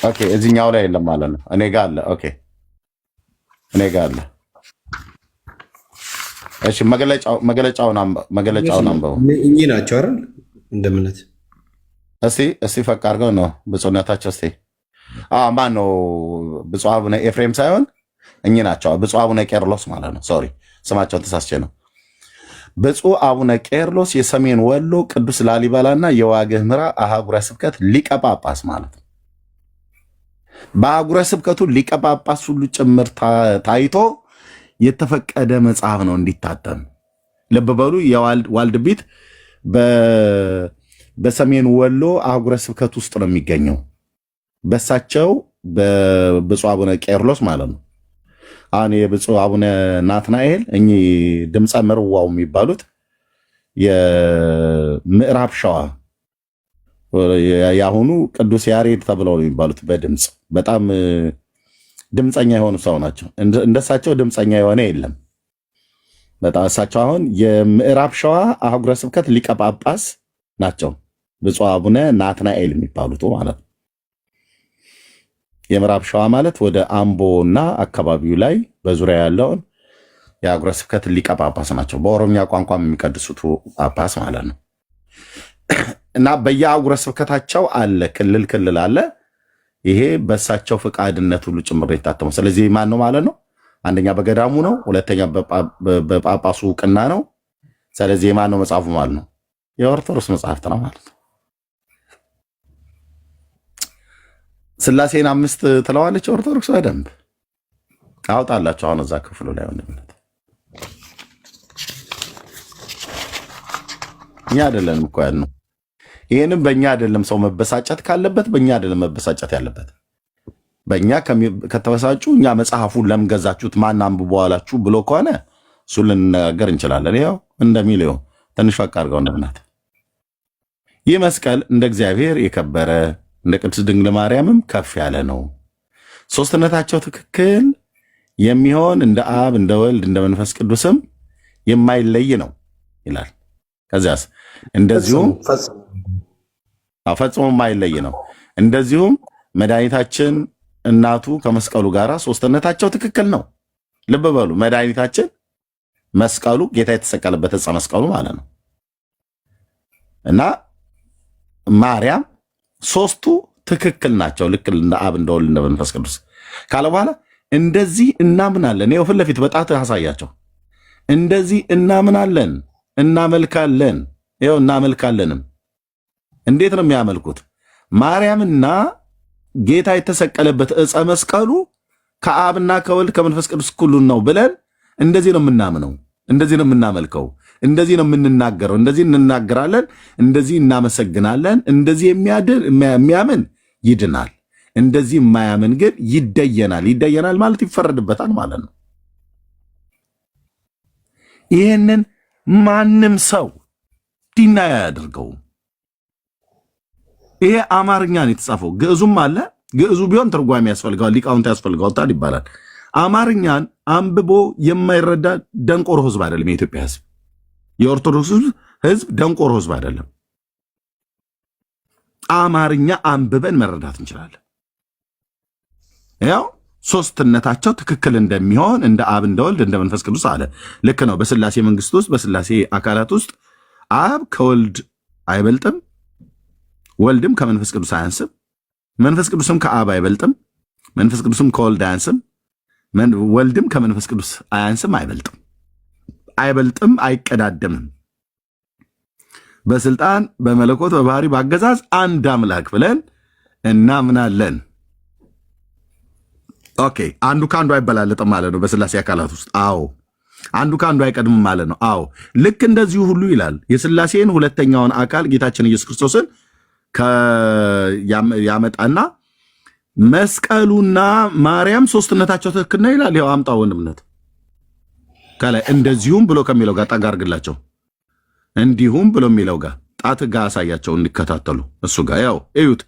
ኦኬ እዚህኛው ላይ የለም ማለት ነው። እኔ ጋር አለ። ኦኬ እኔ ጋር አለ። እሺ መግለጫውን አንበው። እኚህ ናቸው አይደል? እንደምነት እስቲ ፈቅ አድርገው ነው ብፁዕነታቸው። እስቲ ማን ነው? ብፁዕ አቡነ ኤፍሬም ሳይሆን እኚህ ናቸው። ብፁዕ አቡነ ቄርሎስ ማለት ነው። ሶሪ ስማቸውን ተሳስቼ ነው። ብፁዕ አቡነ ቄርሎስ የሰሜን ወሎ ቅዱስ ላሊበላና የዋግ ኽምራ አህጉረ ስብከት ሊቀ ጳጳስ ማለት ነው። በአህጉረ ስብከቱ ሊቀ ጳጳስ ሁሉ ጭምር ታይቶ የተፈቀደ መጽሐፍ ነው እንዲታተም። ልብ በሉ። የዋልድቢት በሰሜን ወሎ አህጉረ ስብከት ውስጥ ነው የሚገኘው። በሳቸው በብፁዕ አቡነ ቄርሎስ ማለት ነው። አሁን የብፁዕ አቡነ ናትናኤል እኚህ ድምፀ ምርዋው የሚባሉት የምዕራብ ሸዋ የአሁኑ ቅዱስ ያሬድ ተብለው የሚባሉት በድምፅ በጣም ድምፀኛ የሆኑ ሰው ናቸው። እንደሳቸው ድምፀኛ የሆነ የለም። በጣም እሳቸው አሁን የምዕራብ ሸዋ አህጉረ ስብከት ሊቀ ጳጳስ ናቸው። ብፁዕ አቡነ ናትናኤል የሚባሉት ማለት ነው። የምዕራብ ሸዋ ማለት ወደ አምቦ እና አካባቢው ላይ በዙሪያ ያለውን የአህጉረ ስብከት ሊቀ ጳጳስ ናቸው። በኦሮምኛ ቋንቋም የሚቀድሱት ጳጳስ ማለት ነው። እና በየአህጉረ ስብከታቸው አለ ክልል አለ። ይሄ በእሳቸው ፈቃድነት ሁሉ ጭምር የታተመው። ስለዚህ ማን ነው ማለት ነው? አንደኛ በገዳሙ ነው፣ ሁለተኛ በጳጳሱ እውቅና ነው። ስለዚህ የማን ነው መጽሐፉ ማለት ነው? የኦርቶዶክስ መጽሐፍት ነው ማለት ነው። ሥላሴን 5 ትለዋለች ኦርቶዶክስ። በደንብ አውጣላቸው። አሁን እዛ ክፍሉ ላይ ወንድምነት እኛ አይደለንም እኮ ያልነው። ይህንም በእኛ አይደለም ሰው መበሳጨት ካለበት በእኛ አይደለም መበሳጨት ያለበት። በእኛ ከተበሳጩ እኛ መጽሐፉን ለምን ገዛችሁት ማን አንብበዋላችሁ ብሎ ከሆነ እሱን ልንነጋገር እንችላለን። ይኸው እንደሚለው ትንሽ ፈቅ አድርገው እንደምናት ይህ መስቀል እንደ እግዚአብሔር የከበረ እንደ ቅድስት ድንግል ማርያምም ከፍ ያለ ነው። ሶስትነታቸው ትክክል የሚሆን እንደ አብ እንደ ወልድ እንደ መንፈስ ቅዱስም የማይለይ ነው ይላል። ከዚያስ እንደዚሁም ፈጽሞ የማይለይ ነው። እንደዚሁም መድኃኒታችን እናቱ ከመስቀሉ ጋር ሶስትነታቸው ትክክል ነው። ልብ በሉ፣ መድኃኒታችን መስቀሉ ጌታ የተሰቀለበት ዕፀ መስቀሉ ማለት ነው እና ማርያም ሶስቱ ትክክል ናቸው። ልክ እንደ አብ እንደ ወልድ እንደ መንፈስ ቅዱስ ካለ በኋላ እንደዚህ እናምናለን። ይኸው ፊት ለፊት በጣት ያሳያቸው። እንደዚህ እናምናለን፣ እናመልካለን። ይኸው እናመልካለንም። እንዴት ነው የሚያመልኩት? ማርያምና ጌታ የተሰቀለበት ዕፀ መስቀሉ ከአብና ከወልድ ከመንፈስ ቅዱስ እኩሉን ነው ብለን እንደዚህ ነው የምናምነው፣ እንደዚህ ነው የምናመልከው፣ እንደዚህ ነው የምንናገረው፣ እንደዚህ እንናገራለን፣ እንደዚህ እናመሰግናለን። እንደዚህ የሚያምን ይድናል፣ እንደዚህ የማያምን ግን ይደየናል። ይደየናል ማለት ይፈረድበታል ማለት ነው። ይህንን ማንም ሰው ዲና አያደርገውም። ይሄ አማርኛ ነው የተጻፈው። ግዕዙም አለ። ግዕዙ ቢሆን ትርጓሜ ያስፈልገዋል፣ ሊቃውንት ያስፈልገዋል ይባላል። አማርኛን አንብቦ የማይረዳ ደንቆሮ ህዝብ አይደለም የኢትዮጵያ ህዝብ። የኦርቶዶክስ ህዝብ ደንቆሮ ህዝብ አይደለም። አማርኛ አንብበን መረዳት እንችላለን። ያው ሶስትነታቸው ትክክል እንደሚሆን እንደ አብ እንደ ወልድ እንደ መንፈስ ቅዱስ አለ። ልክ ነው። በስላሴ መንግስት ውስጥ በስላሴ አካላት ውስጥ አብ ከወልድ አይበልጥም፣ ወልድም ከመንፈስ ቅዱስ አያንስም፣ መንፈስ ቅዱስም ከአብ አይበልጥም፣ መንፈስ ቅዱስም ከወልድ አያንስም፣ ወልድም ከመንፈስ ቅዱስ አያንስም፣ አይበልጥም፣ አይቀዳደምም። በስልጣን በመለኮት በባህሪ በአገዛዝ አንድ አምላክ ብለን እናምናለን። ኦኬ፣ አንዱ ከአንዱ አይበላለጥም ማለት ነው በስላሴ አካላት ውስጥ። አዎ፣ አንዱ ከአንዱ አይቀድምም ማለት ነው። አዎ፣ ልክ እንደዚሁ ሁሉ ይላል የስላሴን ሁለተኛውን አካል ጌታችን ኢየሱስ ክርስቶስን ያመጣና መስቀሉና ማርያም ሶስትነታቸው ትክክል ነው ይላል። ይኸው አምጣው ወንድምነት ከላይ እንደዚሁም ብሎ ከሚለው ጋር ጠጋ አድርግላቸው። እንዲሁም ብሎ የሚለው ጋር ጣት ጋር አሳያቸው እንዲከታተሉ። እሱ ጋር ያው እዩት።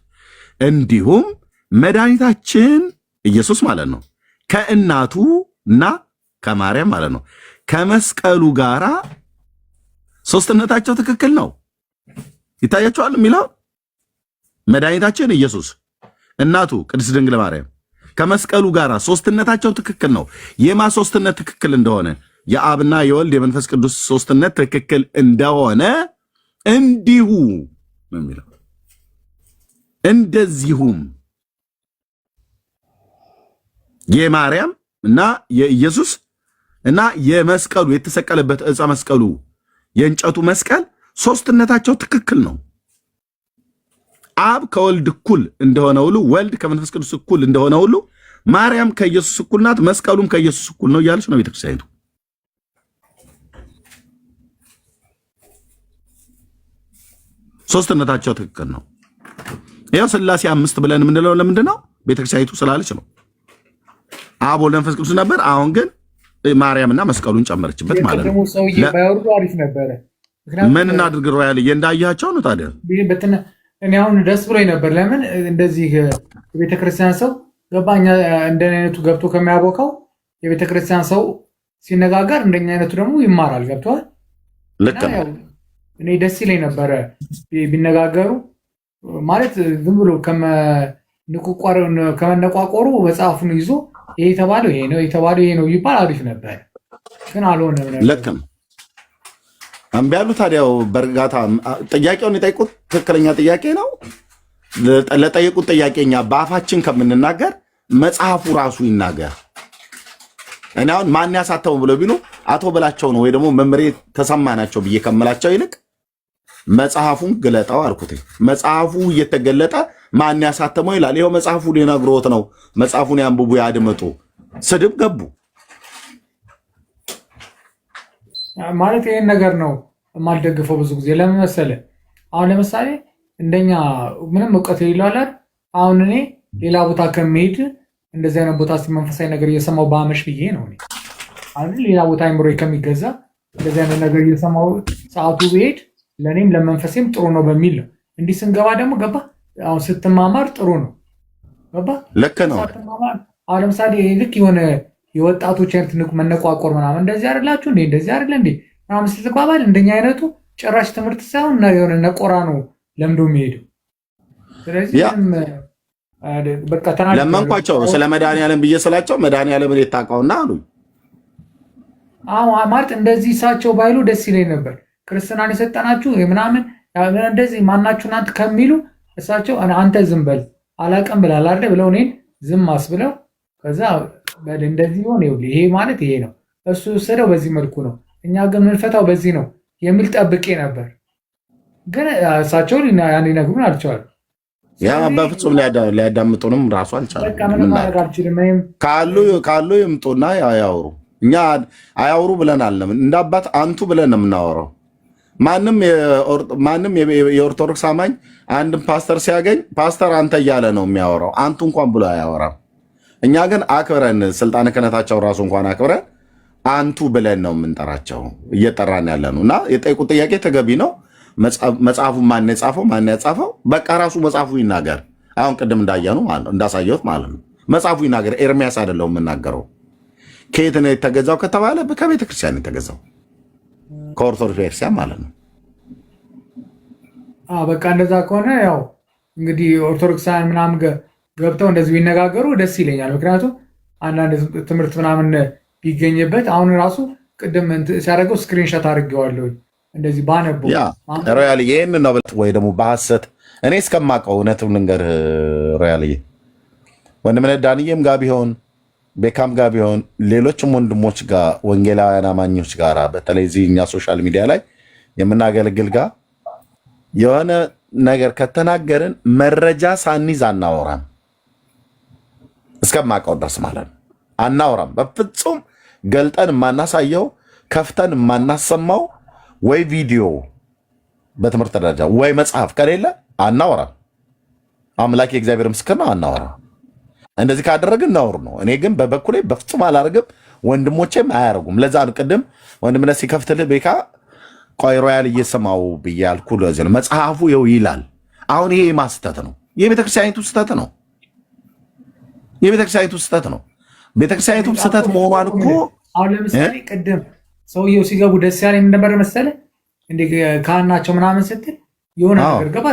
እንዲሁም መድኃኒታችን ኢየሱስ ማለት ነው ከእናቱ እና ከማርያም ማለት ነው ከመስቀሉ ጋራ ሶስትነታቸው ትክክል ነው። ይታያቸዋል የሚለው መድኃኒታችን ኢየሱስ እናቱ ቅድስት ድንግል ማርያም ከመስቀሉ ጋራ ሶስትነታቸው ትክክል ነው። የማ ሶስትነት ትክክል እንደሆነ የአብና የወልድ የመንፈስ ቅዱስ ሶስትነት ትክክል እንደሆነ እንዲሁ ነው የሚለው። እንደዚሁም የማርያም እና የኢየሱስ እና የመስቀሉ የተሰቀለበት ዕፀ መስቀሉ የእንጨቱ መስቀል ሶስትነታቸው ትክክል ነው። አብ ከወልድ እኩል እንደሆነ ሁሉ ወልድ ከመንፈስ ቅዱስ እኩል እንደሆነ ሁሉ ማርያም ከኢየሱስ እኩል ናት፣ መስቀሉም ከኢየሱስ እኩል ነው እያለች ነው ቤተክርስቲያኒቱ። ሶስትነታቸው ትክክል ነው። ያው ስላሴ አምስት ብለን የምንለው ለምንድን ነው? ቤተክርስቲያኒቱ ስላለች ነው። አብ ወልድ መንፈስ ቅዱስ ነበር። አሁን ግን ማርያምና መስቀሉን ጨመረችበት ማለት ነው። ምን እናድርግ? ሮያል እንዳያቸው ነው ታዲያ። እኔ አሁን ደስ ብሎኝ ነበር። ለምን እንደዚህ የቤተክርስቲያን ሰው ገባኛ እንደኔ አይነቱ ገብቶ ከሚያቦካው የቤተክርስቲያን ሰው ሲነጋገር እንደኛ አይነቱ ደግሞ ይማራል። ገብቷል። ልክ ነው። እኔ ደስ ይለኝ ነበረ ቢነጋገሩ ማለት ዝም ብሎ ከመነቋቆሩ መጽሐፉን ይዞ ይሄ የተባለው ይሄ ነው የተባለው ይሄ ነው ይባል አሪፍ ነበር፣ ግን አልሆነም ነበር። ልክ ነው። እምቢ አሉ። ታዲያው በእርጋታ ጥያቄውን የጠይቁት ትክክለኛ ጥያቄ ነው። ለጠየቁት ጥያቄኛ በአፋችን ከምንናገር መጽሐፉ ራሱ ይናገር። እኔ አሁን ማን ያሳተመው ብለው ቢሉ አቶ በላቸው ነው ወይ ደግሞ መምሬ ተሰማ ናቸው ብዬ ከምላቸው ይልቅ መጽሐፉን ግለጠው አልኩት። መጽሐፉ እየተገለጠ ማን ያሳተመው ይላል። ይኸው መጽሐፉ ሊነግሮት ነው። መጽሐፉን ያንብቡ ያድምጡ። ስድብ ገቡ ማለት ይሄን ነገር ነው የማልደግፈው ብዙ ጊዜ። ለምን መሰለህ? አሁን ለምሳሌ እንደኛ ምንም እውቀት የሌለው አለ። አሁን እኔ ሌላ ቦታ ከመሄድ እንደዚህ አይነት ቦታ መንፈሳዊ ነገር እየሰማው ባመሽ ብዬ ነው እኔ አይደል? ሌላ ቦታ አይምሮ ከሚገዛ እንደዚህ አይነት ነገር እየሰማው ሰዓቱ ብሄድ ለእኔም ለመንፈሴም ጥሩ ነው በሚል ነው። እንዲህ ስንገባ ደግሞ ገባ አሁን ስትማማር ጥሩ ነው። ገባ? ልክ ነው። አሁን ለምሳሌ ልክ የሆነ የወጣቶች አይነት መነቋቆር ምናምን እንደዚህ አይደላችሁ እንዴ እንደዚህ አይደለ እንዴ ምናምን ስትባባል እንደኛ አይነቱ ጭራሽ ትምህርት ሳይሆን የሆነ ነቆራ ነው ለምዶ የሚሄደው። ስለዚህ በቃ ለመንኳቸው ስለ መድኃኒዓለም ብዬ ስላቸው መድኃኒዓለምን የታውቀውና አሉኝ። ማለት እንደዚህ እሳቸው ባይሉ ደስ ይለኝ ነበር። ክርስትናን የሰጠናችሁ ምናምን እንደዚህ ማናችሁ ናት ከሚሉ እሳቸው አንተ ዝም በል አላቀም ብላል አይደል ብለው እኔን ዝም አስብለው ከዛ እንደዚህ ሆነ ይሄ ማለት ይሄ ነው እሱ ወሰደው በዚህ መልኩ ነው እኛ ግን ምንፈታው በዚህ ነው የሚል ጠብቄ ነበር። ግን እሳቸው ያን ሊነግሩን አልቻሉም። ያ በፍጹም ሊያዳምጡንም ራሱ አልቻሉም። ካሉ ይምጡና ያውሩ። እኛ አያውሩ ብለን አለም እንደ አባት አንቱ ብለን ነው የምናወራው። ማንም የኦርቶዶክስ አማኝ አንድም ፓስተር ሲያገኝ ፓስተር አንተ እያለ ነው የሚያወራው። አንቱ እንኳን ብሎ አያወራም። እኛ ግን አክብረን ስልጣነ ክህነታቸው ራሱ እንኳን አክብረን አንቱ ብለን ነው የምንጠራቸው እየጠራን ያለ ነው። እና የጠይቁት ጥያቄ ተገቢ ነው። መጽሐፉ ማን የጻፈው ማን ያጻፈው? በቃ ራሱ መጽሐፉ ይናገር። አሁን ቅድም እንዳየኑ እንዳሳየሁት ማለት ነው መጽሐፉ ይናገር። ኤርሚያስ አይደለው የምናገረው። ከየት ነው የተገዛው ከተባለ ከቤተ ክርስቲያን የተገዛው ከኦርቶዶክስ ቤተክርስቲያን ማለት ነው። በቃ እንደዛ ከሆነ ያው እንግዲህ ኦርቶዶክሳውያን ምናምን ገብተው እንደዚህ ቢነጋገሩ ደስ ይለኛል። ምክንያቱም አንዳንድ ትምህርት ምናምን ቢገኝበት አሁን ራሱ ቅድም ሲያደርገው ስክሪንሾት አድርጌዋለሁ እንደዚህ ባነበው ሮያል ይህን ነው ወይ ደግሞ በሐሰት እኔ እስከማውቀው እውነትም ልንገርህ ሮያልዬ ወንድምነት ዳንዬም ጋር ቢሆን ቤካም ጋር ቢሆን ሌሎችም ወንድሞች ጋር ወንጌላውያን አማኞች ጋር በተለይ እዚህ እኛ ሶሻል ሚዲያ ላይ የምናገለግል ጋር የሆነ ነገር ከተናገርን መረጃ ሳንይዝ አናወራም። እስከማውቀው ድረስ ማለት ነው አናወራም። በፍጹም ገልጠን የማናሳየው ከፍተን የማናሰማው ወይ ቪዲዮ በትምህርት ደረጃ ወይ መጽሐፍ ከሌለ አናወራም። አምላክ የእግዚአብሔር ምስክር ነው፣ አናወራም። እንደዚህ ካደረግን ነውር ነው። እኔ ግን በበኩሌ በፍጹም አላደርግም፣ ወንድሞቼም አያደርጉም። ለዛ ነው ቅድም ወንድምነት ሲከፍትልህ ቤካ ቆይ ሮያል እየሰማው ብያልኩ። ለዚህ ነው መጽሐፉ ይኸው ይላል። አሁን ይሄ ማስተት ነው፣ የቤተክርስቲያኒቱ ስህተት ነው። የቤተክርስቲያኒቱ ስህተት ነው። ቤተክርስቲያኒቱ ስህተት መሆኗን እኮ አሁን ለምሳሌ ቅድም ሰውየው ሲገቡ ደስ ያለ እንደነበረ መሰለህ እንደ ካህናቸው ምናምን ስትል የሆነ ነገር ገባ።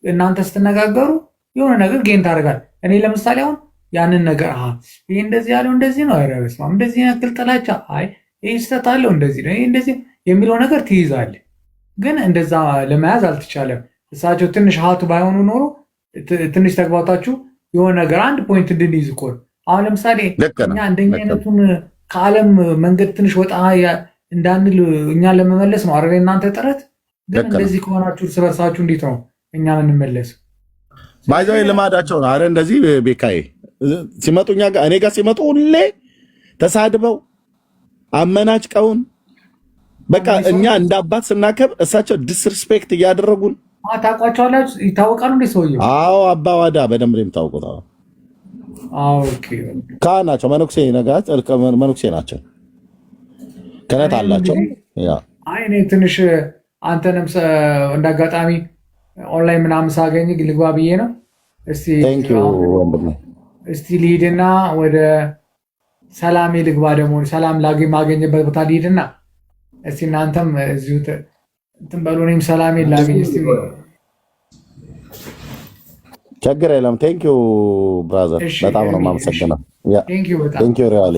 እናንተ ስትነጋገሩ የሆነ ነገር ጌን ታደርጋለህ። እኔ ለምሳሌ አሁን ያንን ነገር ይሄ እንደዚህ ያለው እንደዚህ ነው፣ ኧረ በስመ አብ እንደዚህ ያክል ጥላቻ፣ አይ ይሄ ስህተት አለው እንደዚህ ነው፣ ይሄ እንደዚህ የሚለው ነገር ትይዛለህ። ግን እንደዛ ለመያዝ አልተቻለም። እሳቸው ትንሽ ሀቱ ባይሆኑ ኖሮ ትንሽ ተግባታችሁ የሆነ ነገር አንድ ፖይንት እንድንይዝ እኮ ነው። አሁን ለምሳሌ እኛ እንደኛ አይነቱን ከዓለም መንገድ ትንሽ ወጣ እንዳንል እኛን ለመመለስ ነው አይደል እናንተ ጥረት። ግን እንደዚህ ከሆናችሁ እርስ በርሳችሁ እንዴት ነው እኛ የምንመለስ? ባይዛዊ ልማዳቸው ነው። አረ እንደዚህ ቤካዬ ሲመጡ እኔ ጋር ሲመጡ ሁሌ ተሳድበው አመናጭቀውን በቃ እኛ እንደ አባት ስናከብ እሳቸው ዲስሪስፔክት እያደረጉን ታውቋቸዋላችሁ። ይታወቃሉ እንዴ ሰውየው? አዎ አባዋዳ በደንብ ነው የሚታወቁት። ናቸው መነኩሴ ነጋት መነኩሴ ናቸው። ክህነት አላቸው። እኔ ትንሽ አንተንም እንደ አጋጣሚ ኦንላይን ምናምን ሳገኝ ልግባ ብዬ ነው። እስቲ ልሂድና ወደ ሰላሜ ልግባ። ደግሞ ሰላም ማገኝበት ቦታ ልሂድና እስቲ እናንተም እዚሁ እንትን በሉ፣ እኔም ሰላሜ ላገኝ። እስቲ ችግር የለም። ቴንኪው ብራዘር፣ በጣም ነው የማመሰግነው። ቴንኪው ሪያሊ